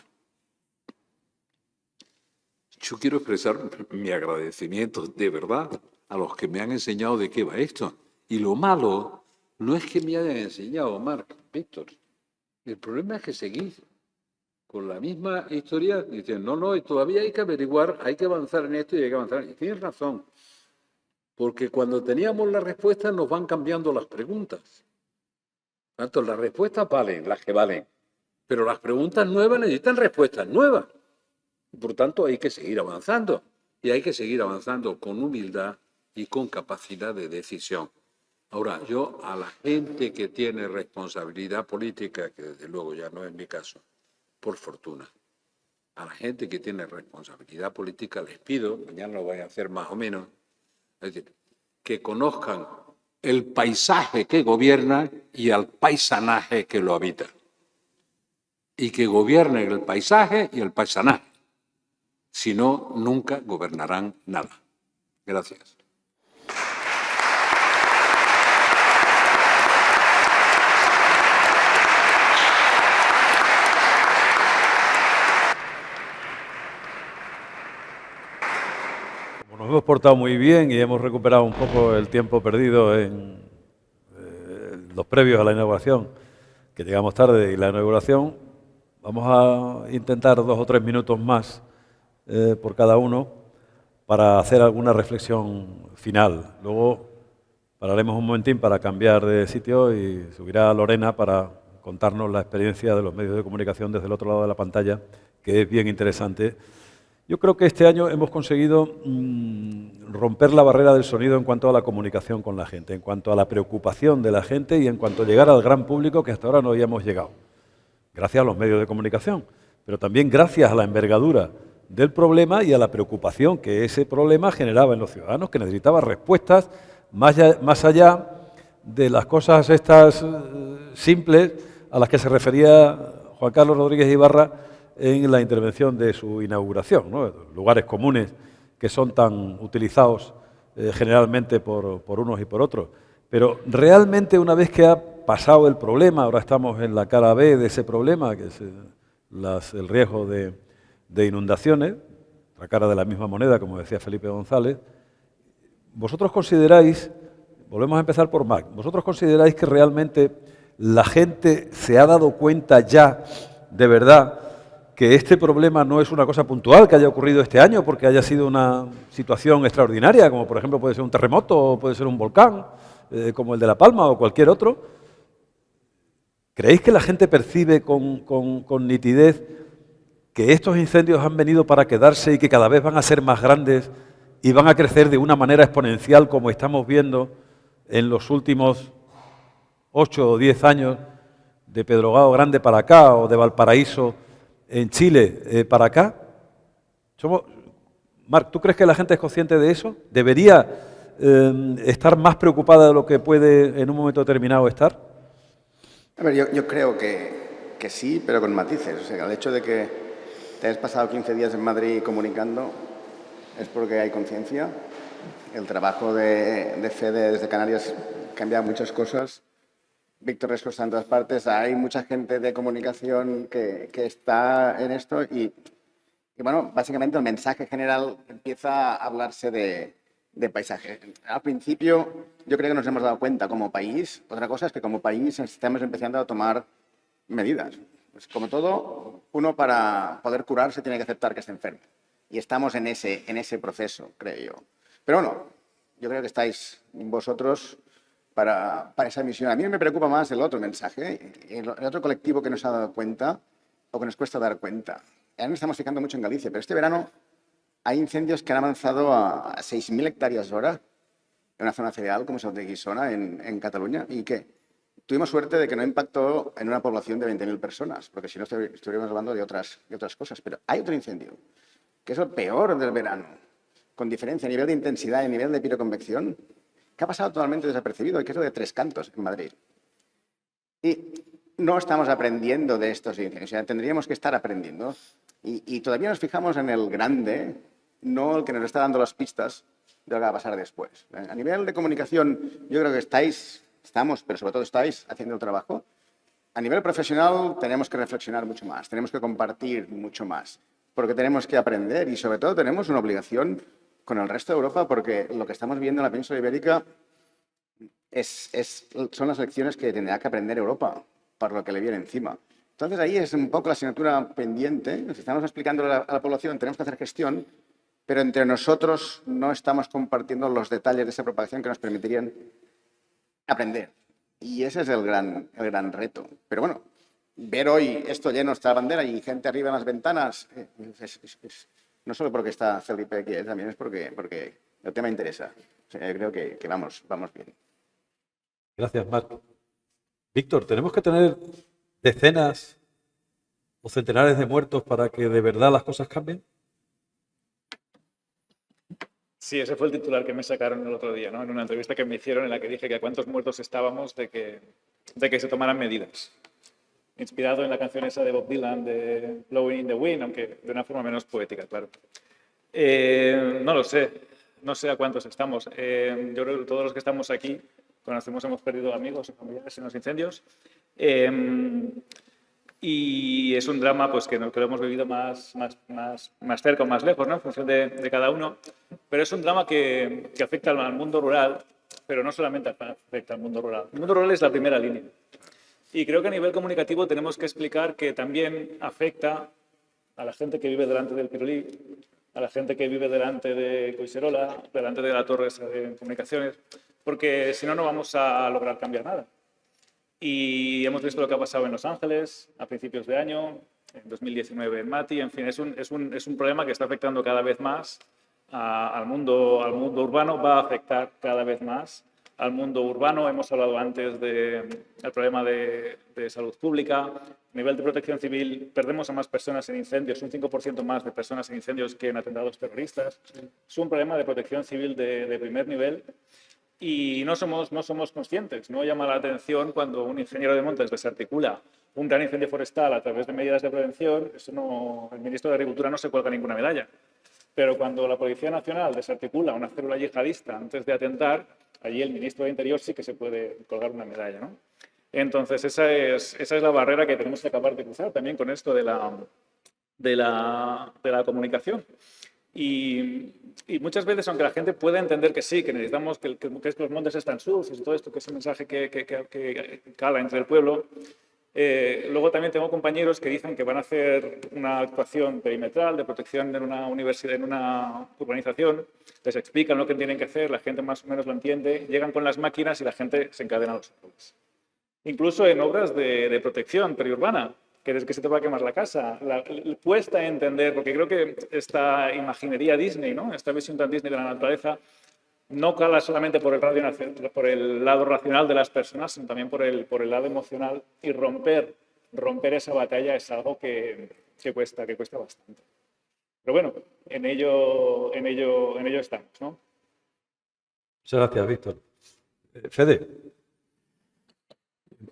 Yo quiero expresar mi agradecimiento de verdad a los que me han enseñado de qué va esto. Y lo malo no es que me hayan enseñado, Marc, Víctor. El problema es que seguís con la misma historia diciendo, no, y todavía hay que averiguar, hay que avanzar en esto y hay que avanzar. Y tienes razón, porque cuando teníamos las respuestas nos van cambiando las preguntas. Tanto las respuestas valen, las que valen, pero las preguntas nuevas necesitan respuestas nuevas. Por tanto, hay que seguir avanzando. Y hay que seguir avanzando con humildad y con capacidad de decisión. Ahora, yo a la gente que tiene responsabilidad política, que desde luego ya no es mi caso, por fortuna, a la gente que tiene responsabilidad política les pido, mañana lo voy a hacer más o menos, es decir, que conozcan el paisaje que gobierna y al paisanaje que lo habita. Y que gobiernen el paisaje y el paisanaje. Si no, nunca gobernarán nada. Gracias. Como nos hemos portado muy bien y hemos recuperado un poco el tiempo perdido en los previos a la inauguración, que llegamos tarde, y la inauguración, vamos a intentar 2 o 3 minutos más por cada uno para hacer alguna reflexión final. Luego pararemos un momentín para cambiar de sitio y subirá Lorena para contarnos la experiencia de los medios de comunicación desde el otro lado de la pantalla, que es bien interesante. Yo creo que este año hemos conseguido romper la barrera del sonido en cuanto a la comunicación con la gente, en cuanto a la preocupación de la gente y en cuanto a llegar al gran público que hasta ahora no habíamos llegado. Gracias a los medios de comunicación, pero también gracias a la envergadura del problema y a la preocupación que ese problema generaba en los ciudadanos, que necesitaba respuestas más allá de las cosas estas simples a las que se refería Juan Carlos Rodríguez Ibarra en la intervención de su inauguración, ¿no? Lugares comunes que son tan utilizados generalmente por unos y por otros. Pero realmente una vez que ha pasado el problema, ahora estamos en la cara B de ese problema, que es el riesgo de inundaciones, la cara de la misma moneda, como decía Felipe González, vosotros consideráis, volvemos a empezar por Marc, vosotros consideráis que realmente la gente se ha dado cuenta ya, de verdad, que este problema no es una cosa puntual que haya ocurrido este año porque haya sido una situación extraordinaria, como por ejemplo puede ser un terremoto o puede ser un volcán, como el de La Palma o cualquier otro? ¿Creéis que la gente percibe con nitidez que estos incendios han venido para quedarse y que cada vez van a ser más grandes y van a crecer de una manera exponencial, como estamos viendo en los últimos 8 o 10 años, de Pedrogao Grande para acá o de Valparaíso en Chile para acá. Marc, ¿tú crees que la gente es consciente de eso? ¿Debería estar más preocupada de lo que puede en un momento determinado estar? A ver, yo creo que sí, pero con matices. O sea, el hecho de que te hayas pasado 15 días en Madrid comunicando es porque hay conciencia. El trabajo de Fede desde Canarias cambia muchas cosas. Víctor Resco está en todas partes. Hay mucha gente de comunicación que está en esto y bueno, básicamente el mensaje general empieza a hablarse de paisaje. Al principio yo creo que nos hemos dado cuenta como país. Otra cosa es que como país estamos empezando a tomar medidas. Pues como todo, uno para poder curarse tiene que aceptar que está enfermo. Y estamos en ese proceso, creo yo. Pero bueno, yo creo que estáis vosotros para esa misión. A mí me preocupa más el otro mensaje, el otro colectivo que nos ha dado cuenta o que nos cuesta dar cuenta. Ahora nos estamos fijando mucho en Galicia, pero este verano hay incendios que han avanzado a 6.000 hectáreas hora en una zona cereal como es el de Guissona, en Cataluña, y que tuvimos suerte de que no impactó en una población de 20.000 personas, porque si no estuviéramos hablando de otras cosas. Pero hay otro incendio, que es el peor del verano, con diferencia a nivel de intensidad y a nivel de piroconvección, que ha pasado totalmente desapercibido, y que es lo de Tres Cantos, en Madrid. Y no estamos aprendiendo de estos incendios, o sea, tendríamos que estar aprendiendo. Y todavía nos fijamos en el grande, no el que nos está dando las pistas de lo que va a pasar después. A nivel de comunicación, yo creo que estamos, pero sobre todo estáis haciendo el trabajo. A nivel profesional tenemos que reflexionar mucho más, tenemos que compartir mucho más, porque tenemos que aprender y sobre todo tenemos una obligación con el resto de Europa, porque lo que estamos viendo en la península ibérica son las lecciones que tendrá que aprender Europa para lo que le viene encima. Entonces ahí es un poco la asignatura pendiente. Nos estamos explicando a la población, tenemos que hacer gestión, pero entre nosotros no estamos compartiendo los detalles de esa propagación que nos permitirían aprender. Y ese es el gran reto. Pero bueno, ver hoy esto lleno, esta bandera y gente arriba en las ventanas, no solo porque está Felipe aquí, también es porque el tema interesa. O sea, yo creo que vamos bien. Gracias, Marc. Víctor, ¿tenemos que tener decenas o centenares de muertos para que de verdad las cosas cambien? Sí, ese fue el titular que me sacaron el otro día, ¿no? En una entrevista que me hicieron en la que dije que a cuántos muertos estábamos de que se tomaran medidas. Inspirado en la canción esa de Bob Dylan, de Blowing in the Wind, aunque de una forma menos poética, claro. No lo sé, no sé a cuántos estamos. Yo creo que todos los que estamos aquí conocemos, hemos perdido amigos o familiares en los incendios. Y es un drama pues, que lo hemos vivido más cerca o más lejos, ¿no? En función de cada uno. Pero es un drama que afecta al mundo rural, pero no solamente afecta al mundo rural. El mundo rural es la primera línea. Y creo que a nivel comunicativo tenemos que explicar que también afecta a la gente que vive delante del Pirulí, a la gente que vive delante de Coixerola, delante de la torre de comunicaciones, porque si no, no vamos a lograr cambiar nada. Y hemos visto lo que ha pasado en Los Ángeles a principios de año, en 2019 en Mati, en fin, es un problema que está afectando cada vez más al mundo urbano, va a afectar cada vez más al mundo urbano. Hemos hablado antes del problema de salud pública. A nivel de protección civil, perdemos a más personas en incendios, un 5% más de personas en incendios que en atentados terroristas. Es un problema de protección civil de primer nivel. Y no somos conscientes. No llama la atención cuando un ingeniero de montes desarticula un gran incendio forestal a través de medidas de prevención. El ministro de Agricultura no se cuelga ninguna medalla. Pero cuando la Policía Nacional desarticula una célula yihadista antes de atentar, allí el ministro de Interior sí que se puede colgar una medalla, ¿no? Entonces, esa es la barrera que tenemos que acabar de cruzar también con esto de la comunicación. Y muchas veces, aunque la gente pueda entender que sí, que necesitamos que los montes están sucios y todo esto, que es un mensaje que cala entre el pueblo, luego también tengo compañeros que dicen que van a hacer una actuación perimetral de protección en una universidad, en una urbanización, les explican lo que tienen que hacer, la gente más o menos lo entiende, llegan con las máquinas y la gente se encadena a los árboles. Incluso en obras de protección periurbana, que se te va a quemar la casa. Cuesta entender, porque creo que esta imaginería Disney, ¿no? Esta visión tan Disney de la naturaleza, no cala solamente por el lado racional de las personas, sino también por el lado emocional, y romper esa batalla es algo que cuesta bastante. Pero bueno, en ello estamos, ¿no? Muchas gracias, Víctor. Fede,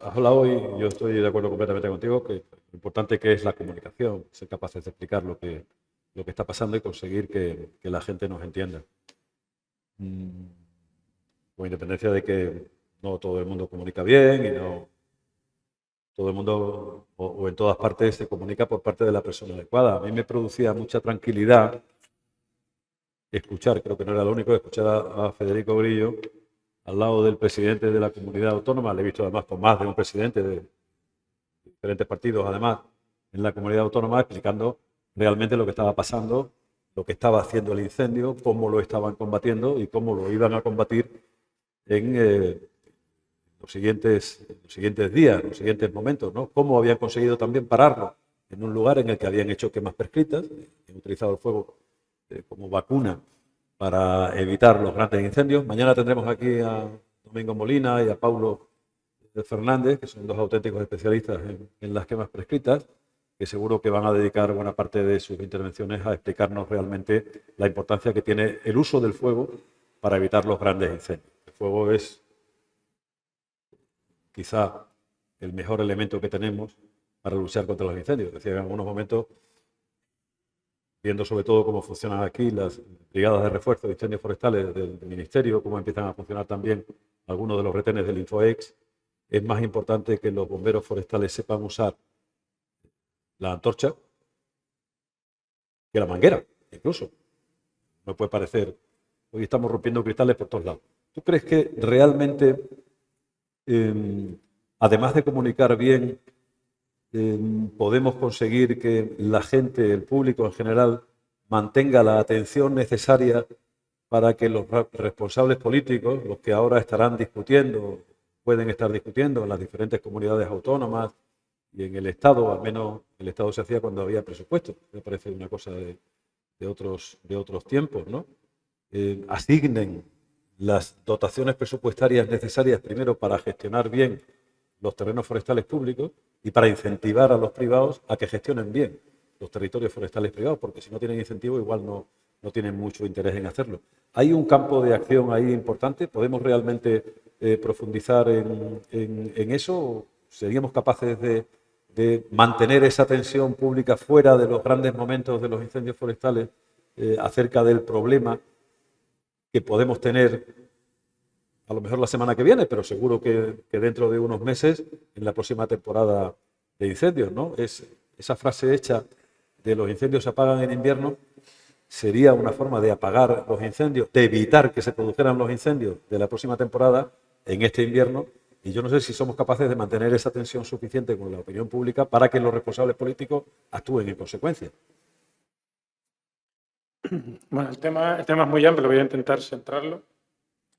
has hablado y yo estoy de acuerdo completamente contigo que lo importante que es la comunicación, ser capaces de explicar lo que está pasando y conseguir que la gente nos entienda. Con independencia de que no todo el mundo comunica bien y no todo el mundo o en todas partes se comunica por parte de la persona adecuada. A mí me producía mucha tranquilidad escuchar, creo que no era lo único, escuchar a Federico Grillo al lado del presidente de la comunidad autónoma. Le he visto además con más de un presidente de diferentes partidos, además, en la comunidad autónoma, explicando realmente lo que estaba pasando, lo que estaba haciendo el incendio, cómo lo estaban combatiendo y cómo lo iban a combatir en los siguientes días, los siguientes momentos, ¿no? Cómo habían conseguido también pararlo en un lugar en el que habían hecho quemas prescritas, han utilizado el fuego como vacuna para evitar los grandes incendios. Mañana tendremos aquí a Domingo Molina y a Paulo Fernández, que son dos auténticos especialistas en las quemas prescritas, que seguro que van a dedicar buena parte de sus intervenciones a explicarnos realmente la importancia que tiene el uso del fuego para evitar los grandes incendios. El fuego es quizá el mejor elemento que tenemos para luchar contra los incendios. Es decir, en algunos momentos, viendo sobre todo cómo funcionan aquí las brigadas de refuerzo de incendios forestales del Ministerio, cómo empiezan a funcionar también algunos de los retenes del Infoex, es más importante que los bomberos forestales sepan usar la antorcha que la manguera, incluso. No puede parecer, hoy estamos rompiendo cristales por todos lados. ¿Tú crees que realmente, además de comunicar bien, podemos conseguir que la gente, el público en general, mantenga la atención necesaria para que los responsables políticos, los que ahora estarán discutiendo, pueden estar discutiendo en las diferentes comunidades autónomas y en el Estado, al menos el Estado se hacía cuando había presupuesto, me parece una cosa de otros tiempos, ¿no? Asignen las dotaciones presupuestarias necesarias primero para gestionar bien los terrenos forestales públicos y para incentivar a los privados a que gestionen bien los territorios forestales privados, porque si no tienen incentivo igual no tienen mucho interés en hacerlo. ¿Hay un campo de acción ahí importante? ¿Podemos realmente profundizar en eso? ¿Seríamos capaces de mantener esa atención pública fuera de los grandes momentos de los incendios forestales acerca del problema que podemos tener a lo mejor la semana que viene, pero seguro que dentro de unos meses, en la próxima temporada de incendios, ¿no? Esa frase hecha de los incendios se apagan en invierno sería una forma de apagar los incendios, de evitar que se produjeran los incendios de la próxima temporada en este invierno. Y yo no sé si somos capaces de mantener esa tensión suficiente con la opinión pública para que los responsables políticos actúen en consecuencia. Bueno, el tema es muy amplio, voy a intentar centrarlo.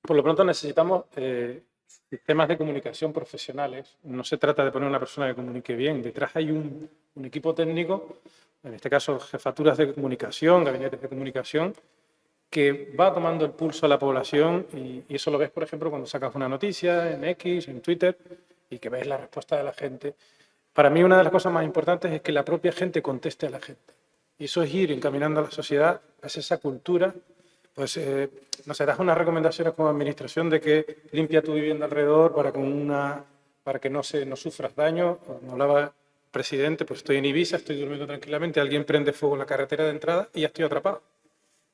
Por lo pronto necesitamos sistemas de comunicación profesionales. No se trata de poner una persona que comunique bien. Detrás hay un equipo técnico, en este caso jefaturas de comunicación, gabinetes de comunicación, que va tomando el pulso a la población y eso lo ves, por ejemplo, cuando sacas una noticia en X, en Twitter, y que ves la respuesta de la gente. Para mí una de las cosas más importantes es que la propia gente conteste a la gente. Y eso es ir encaminando a la sociedad hacia esa cultura. Pues nos das unas recomendaciones como administración de que limpia tu vivienda alrededor para que no sufras daño. Como hablaba el presidente, pues estoy en Ibiza, estoy durmiendo tranquilamente, alguien prende fuego en la carretera de entrada y ya estoy atrapado.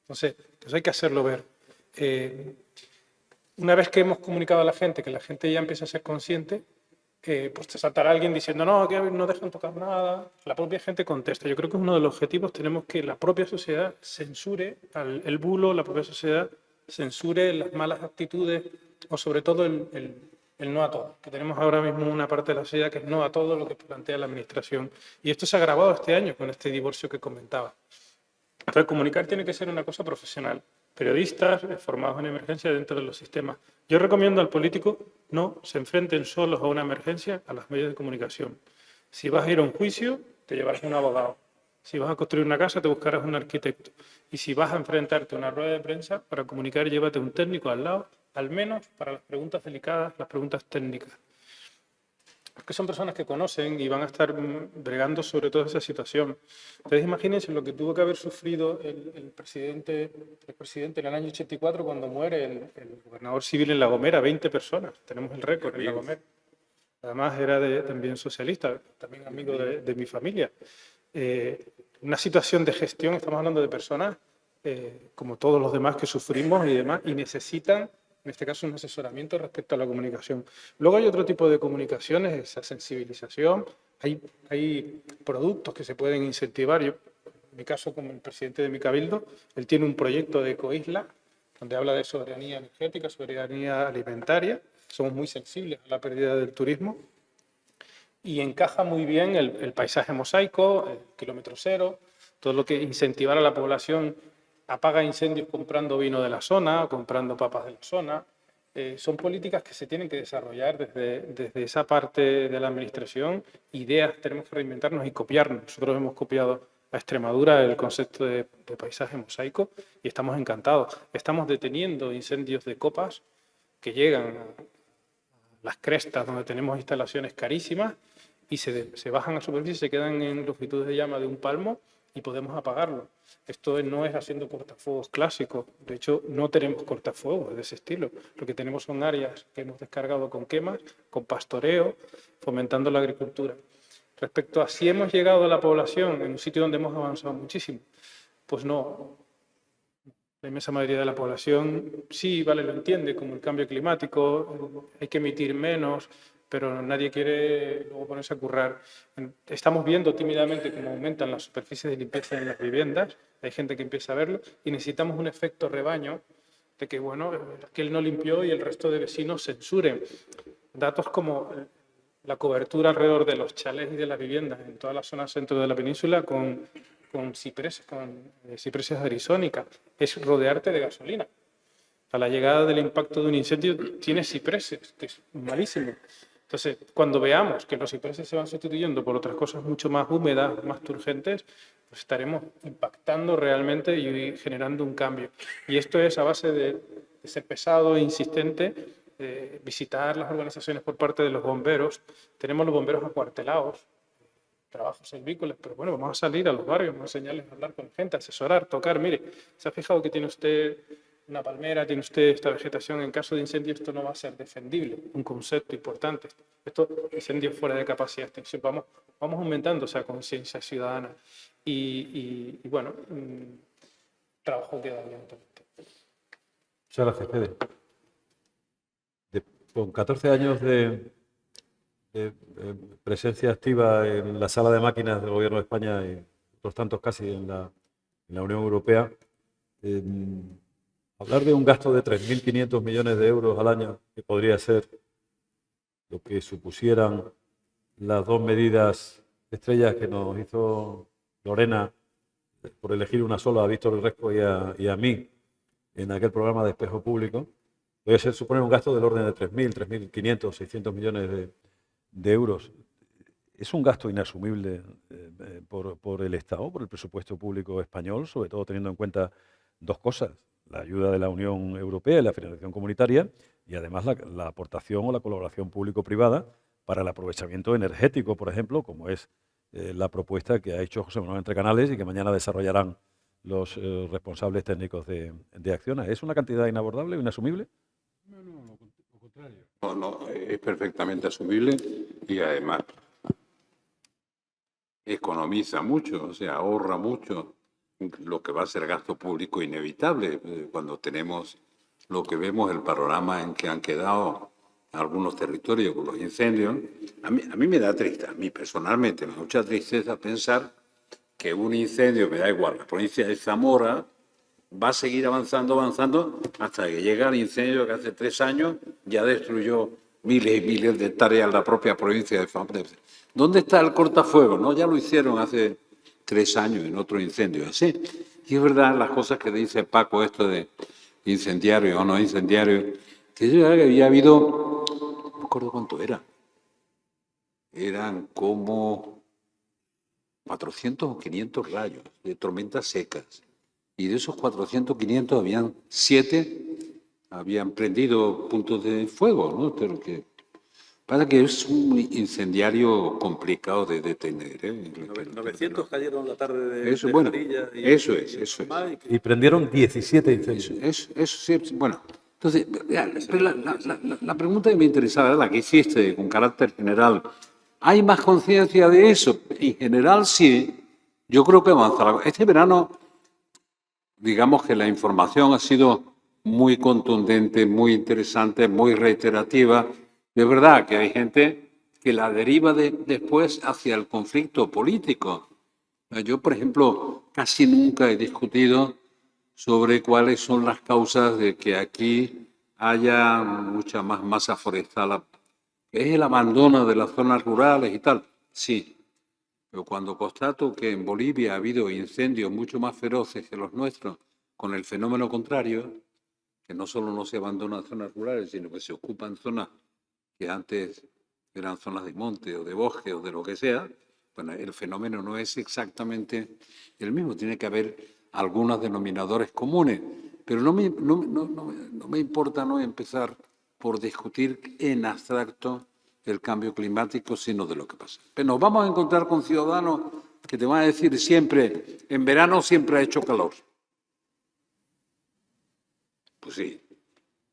Entonces hay que hacerlo ver. Una vez que hemos comunicado a la gente, que la gente ya empieza a ser consciente, pues te saltará alguien diciendo no, que no dejan tocar nada. La propia gente contesta. Yo creo que es uno de los objetivos. Tenemos que la propia sociedad censure el bulo, la propia sociedad censure las malas actitudes o sobre todo el no a todo. Que tenemos ahora mismo una parte de la sociedad que es no a todo lo que plantea la administración. Y esto se ha agravado este año con este divorcio que comentaba. Entonces, comunicar tiene que ser una cosa profesional. Periodistas formados en emergencia dentro de los sistemas. Yo recomiendo al político no se enfrenten solos a una emergencia a los medios de comunicación. Si vas a ir a un juicio, te llevarás un abogado. Si vas a construir una casa, te buscarás un arquitecto. Y si vas a enfrentarte a una rueda de prensa, para comunicar, llévate un técnico al lado, al menos para las preguntas delicadas, las preguntas técnicas. Porque son personas que conocen y van a estar bregando sobre toda esa situación. Ustedes imagínense lo que tuvo que haber sufrido el presidente en el año 84 cuando muere el gobernador civil en La Gomera, 20 personas. Tenemos el récord en La Gomera. Además era también socialista, también amigo de mi familia. Una situación de gestión, estamos hablando de personas como todos los demás que sufrimos y demás, y necesitan, en este caso, un asesoramiento respecto a la comunicación. Luego hay otro tipo de comunicaciones, esa sensibilización, hay productos que se pueden incentivar. Yo, en mi caso, como el presidente de mi cabildo, él tiene un proyecto de Ecoisla, donde habla de soberanía energética, soberanía alimentaria. Somos muy sensibles a la pérdida del turismo. Y encaja muy bien el paisaje mosaico, el kilómetro cero, todo lo que incentivar a la población, apaga incendios comprando vino de la zona, comprando papas de la zona. Son políticas que se tienen que desarrollar desde esa parte de la administración. Ideas, tenemos que reinventarnos y copiarnos. Nosotros hemos copiado a Extremadura el concepto de paisaje mosaico y estamos encantados. Estamos deteniendo incendios de copas que llegan a las crestas donde tenemos instalaciones carísimas y se bajan a superficie, se quedan en longitudes de llama de un palmo y podemos apagarlo. Esto no es haciendo cortafuegos clásicos, de hecho no tenemos cortafuegos de ese estilo. Lo que tenemos son áreas que hemos descargado con quemas, con pastoreo, fomentando la agricultura. Respecto a si hemos llegado a la población en un sitio donde hemos avanzado muchísimo, pues no. La inmensa mayoría de la población sí, vale, lo entiende, como el cambio climático, hay que emitir menos, pero nadie quiere luego ponerse a currar. Estamos viendo tímidamente cómo aumentan las superficies de limpieza en las viviendas, hay gente que empieza a verlo, y necesitamos un efecto rebaño de que, bueno, aquel no limpió y el resto de vecinos censuren. Datos como la cobertura alrededor de los chalés y de las viviendas en toda la zona centro de la península con cipreses arizónicas, es rodearte de gasolina. A la llegada del impacto de un incendio tienes cipreses, que es malísimo. Entonces, cuando veamos que los cipreses se van sustituyendo por otras cosas mucho más húmedas, más turgentes, pues estaremos impactando realmente y generando un cambio. Y esto es a base de ser pesado e insistente, visitar las organizaciones por parte de los bomberos. Tenemos los bomberos acuartelados, trabajos silvícolas, pero bueno, vamos a salir a los barrios, vamos a enseñarles a hablar con gente, asesorar, tocar. Mire, ¿se ha fijado que tiene usted una palmera, tiene usted esta vegetación? En caso de incendio esto no va a ser defendible, un concepto importante. Esto, incendios fuera de capacidad de extinción, vamos aumentando esa conciencia ciudadana y bueno, trabajo queda evidentemente. Muchas gracias, Fede. Con 14 años de presencia activa en la sala de máquinas del Gobierno de España y otros tantos casi en la Unión Europea, hablar de un gasto de 3.500 millones de euros al año, que podría ser lo que supusieran las dos medidas estrellas que nos hizo Lorena, por elegir una sola, a Víctor Resco y a mí, en aquel programa de Espejo Público, puede suponer un gasto del orden de 3.000, 3.500, 600 millones de euros. Es un gasto inasumible por el Estado, por el presupuesto público español, sobre todo teniendo en cuenta dos cosas: la ayuda de la Unión Europea y la financiación comunitaria, y además la aportación o la colaboración público-privada para el aprovechamiento energético, por ejemplo, como es la propuesta que ha hecho José Manuel Entrecanales y que mañana desarrollarán los responsables técnicos de Acciona. ¿Es una cantidad inabordable, inasumible? No, lo contrario. No, es perfectamente asumible y además economiza mucho, o sea, ahorra mucho lo que va a ser gasto público inevitable cuando tenemos lo que vemos, el panorama en que han quedado algunos territorios con los incendios. A mí me da tristeza, a mí personalmente me da mucha tristeza pensar que un incendio, me da igual, la provincia de Zamora va a seguir avanzando hasta que llega el incendio que hace 3 años ya destruyó miles y miles de hectáreas en la propia provincia de Zamora. ¿Dónde está el cortafuegos? ¿No? Ya lo hicieron hace 3 años en otro incendio así. Y es verdad las cosas que dice Paco, esto de incendiario o no incendiario, que yo había habido, no me acuerdo cuánto era, eran como 400 o 500 rayos de tormentas secas. Y de esos 400 o 500 habían 7 habían prendido puntos de fuego, ¿no? Pero que pasa que es un incendiario complicado de detener, ¿eh? 900 cayeron la tarde de Eso, bueno, Jarilla eso es. y prendieron 17 incendios. Eso sí, bueno. Entonces, la pregunta que me interesaba era la que hiciste con carácter general. ¿Hay más conciencia de eso? En general, sí. Yo creo que avanza. Este verano, digamos que la información ha sido muy contundente, muy interesante, muy reiterativa. Es verdad que hay gente que la deriva después hacia el conflicto político. Yo, por ejemplo, casi nunca he discutido sobre cuáles son las causas de que aquí haya mucha más masa forestal. ¿Es el abandono de las zonas rurales y tal? Sí. Pero cuando constato que en Bolivia ha habido incendios mucho más feroces que los nuestros, con el fenómeno contrario, que no solo no se abandonan zonas rurales, sino que se ocupan zonas que antes eran zonas de monte o de bosque o de lo que sea, bueno, el fenómeno no es exactamente el mismo. Tiene que haber algunos denominadores comunes, pero no me importa no empezar por discutir en abstracto el cambio climático, sino de lo que pasa. Pero nos vamos a encontrar con ciudadanos que te van a decir siempre, en verano siempre ha hecho calor. Pues sí,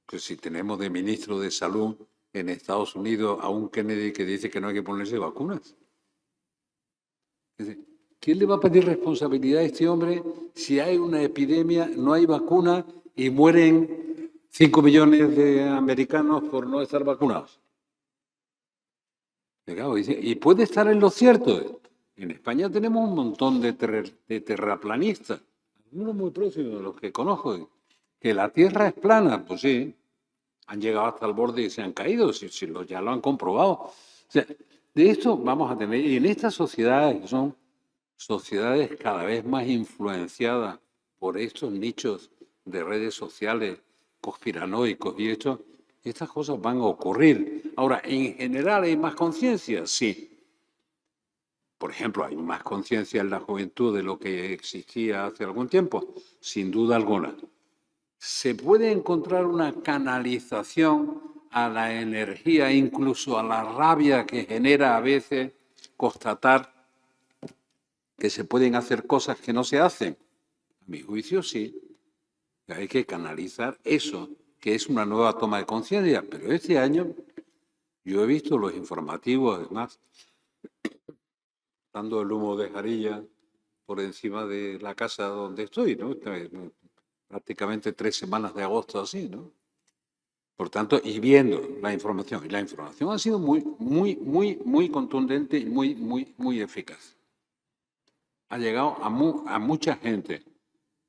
pues si tenemos de ministro de Salud en Estados Unidos a un Kennedy que dice que no hay que ponerse vacunas. ¿Quién le va a pedir responsabilidad a este hombre si hay una epidemia, no hay vacuna y mueren 5 millones de americanos por no estar vacunados? Y puede estar en lo cierto. En España tenemos un montón de terraplanistas, algunos muy próximos de los que conozco, que la Tierra es plana, pues sí, han llegado hasta el borde y se han caído, ya lo han comprobado. O sea, de esto vamos a tener, y en estas sociedades, que son sociedades cada vez más influenciadas por estos nichos de redes sociales conspiranoicos y estas cosas van a ocurrir. Ahora, ¿en general hay más conciencia? Sí. Por ejemplo, hay más conciencia en la juventud de lo que existía hace algún tiempo, sin duda alguna. Se puede encontrar una canalización a la energía, incluso a la rabia que genera a veces constatar que se pueden hacer cosas que no se hacen. A mi juicio, sí. Hay que canalizar eso, que es una nueva toma de conciencia. Pero este año yo he visto los informativos, además, dando el humo de Jarilla por encima de la casa donde estoy, ¿no? Prácticamente 3 semanas de agosto así, ¿no? Por tanto, y viendo la información. Y la información ha sido muy contundente y muy eficaz. Ha llegado a mucha gente.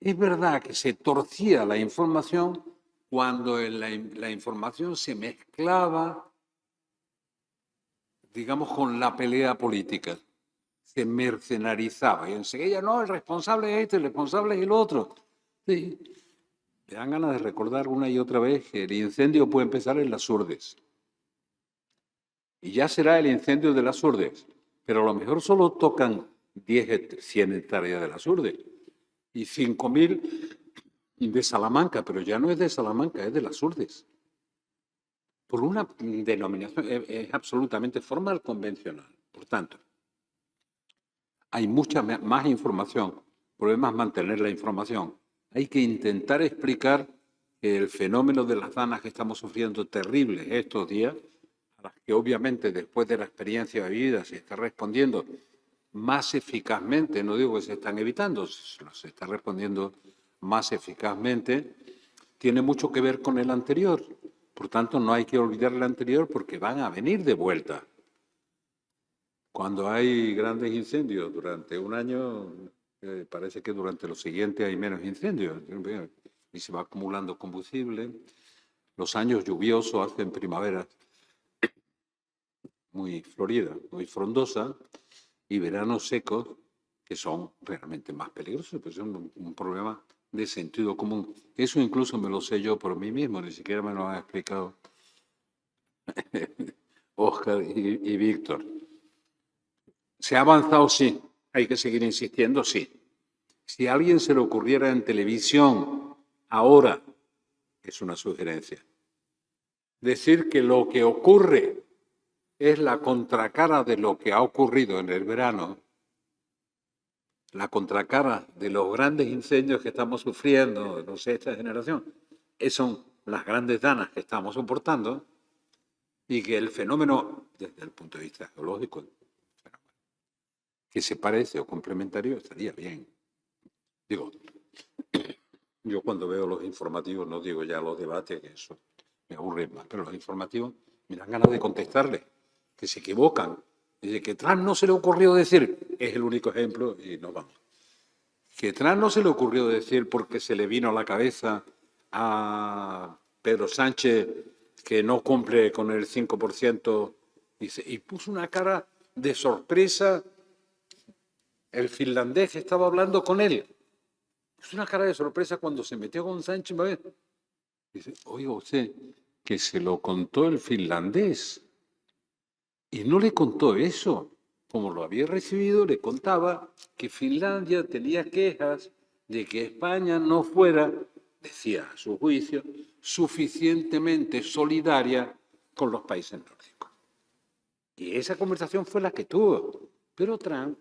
Es verdad que se torcía la información cuando la información se mezclaba, digamos, con la pelea política. Se mercenarizaba. Y enseguida, no, el responsable es este, el responsable es el otro. Sí. Me dan ganas de recordar una y otra vez que el incendio puede empezar en las Urdes. Y ya será el incendio de las Urdes. Pero a lo mejor solo tocan 100 hectáreas de las Urdes. Y 5.000 de Salamanca, pero ya no es de Salamanca, es de las Urdes. Por una denominación, es absolutamente formal, convencional. Por tanto, hay mucha más información. El problema es mantener la información. Hay que intentar explicar que el fenómeno de las danas que estamos sufriendo terribles estos días, a las que obviamente después de la experiencia vivida se está respondiendo más eficazmente, no digo que se están evitando, se está respondiendo más eficazmente, tiene mucho que ver con el anterior. Por tanto, no hay que olvidar el anterior porque van a venir de vuelta. Cuando hay grandes incendios durante un año, parece que durante los siguientes hay menos incendios y se va acumulando combustible. Los años lluviosos hacen primavera muy florida, muy frondosa, y veranos secos que son realmente más peligrosos, pues es un problema de sentido común. Eso incluso me lo sé yo por mí mismo, ni siquiera me lo han explicado Óscar y Víctor. ¿Se ha avanzado? Sí. ¿Hay que seguir insistiendo? Sí. Si a alguien se le ocurriera en televisión ahora, es una sugerencia, decir que lo que ocurre es la contracara de lo que ha ocurrido en el verano, la contracara de los grandes incendios que estamos sufriendo, no sé, esta generación, son las grandes danas que estamos soportando, y que el fenómeno, desde el punto de vista geológico, que se parece o complementario, estaría bien. Digo, yo cuando veo los informativos, no digo ya los debates, que eso me aburre más, pero los informativos me dan ganas de contestarles, que se equivocan. Dice que Trump no se le ocurrió decir, es el único ejemplo, y nos vamos. Que Trump no se le ocurrió decir porque se le vino a la cabeza a Pedro Sánchez que no cumple con el 5%, dice, y puso una cara de sorpresa el finlandés que estaba hablando con él. Puso una cara de sorpresa cuando se metió con Sánchez. Dice, oiga usted, que se lo contó el finlandés. Y no le contó eso. Como lo había recibido, le contaba que Finlandia tenía quejas de que España no fuera, decía a su juicio, suficientemente solidaria con los países nórdicos. Y esa conversación fue la que tuvo. Pero Trump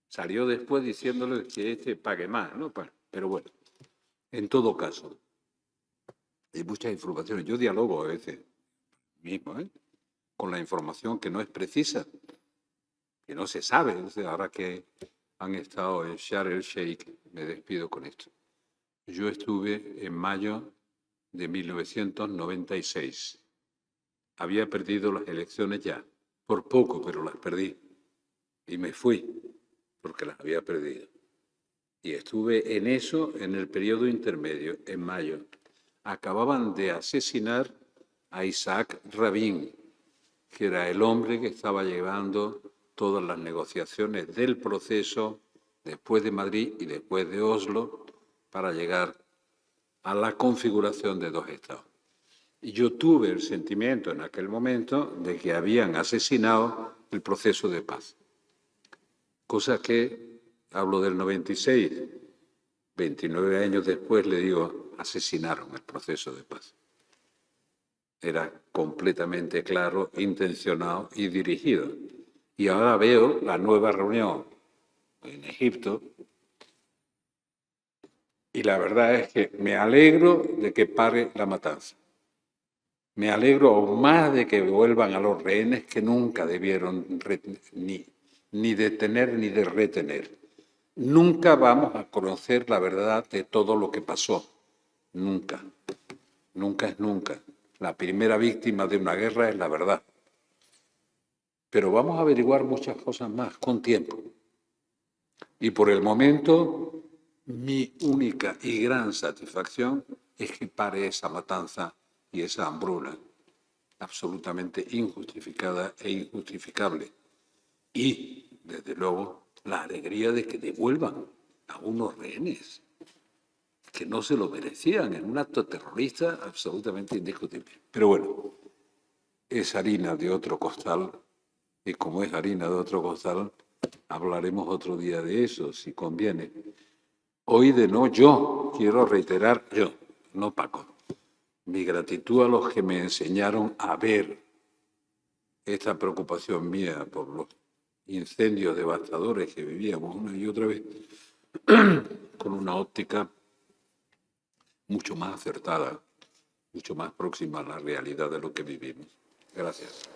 salió después diciéndole que pague más, ¿no? Pero bueno, en todo caso, hay muchas informaciones. Yo dialogo a veces mismo, con la información que no es precisa, que no se sabe. Ahora que han estado en Sharm el Sheikh, me despido con esto. Yo estuve en mayo de 1996. Había perdido las elecciones ya, por poco, pero las perdí. Y me fui, porque las había perdido. Y estuve en eso en el periodo intermedio, en mayo. Acababan de asesinar a Isaac Rabin, que era el hombre que estaba llevando todas las negociaciones del proceso después de Madrid y después de Oslo para llegar a la configuración de dos estados. Y yo tuve el sentimiento en aquel momento de que habían asesinado el proceso de paz. Cosa que, hablo del 96, 29 años después le digo, asesinaron el proceso de paz. Era completamente claro, intencionado y dirigido. Y ahora veo la nueva reunión en Egipto y la verdad es que me alegro de que pare la matanza. Me alegro aún más de que vuelvan a los rehenes que nunca debieron ni detener ni de retener. Nunca vamos a conocer la verdad de todo lo que pasó. Nunca. Nunca es nunca. La primera víctima de una guerra es la verdad. Pero vamos a averiguar muchas cosas más con tiempo. Y por el momento, mi única y gran satisfacción es que pare esa matanza y esa hambruna absolutamente injustificada e injustificable. Y, desde luego, la alegría de que devuelvan a unos rehenes que no se lo merecían en un acto terrorista absolutamente indiscutible. Pero bueno, es harina de otro costal, y como es harina de otro costal, hablaremos otro día de eso, si conviene. Hoy yo quiero reiterar, no Paco, mi gratitud a los que me enseñaron a ver esta preocupación mía por los incendios devastadores que vivíamos una y otra vez, con una óptica mucho más acertada, mucho más próxima a la realidad de lo que vivimos. Gracias.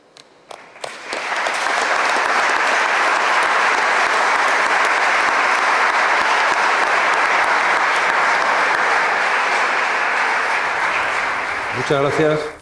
Muchas gracias.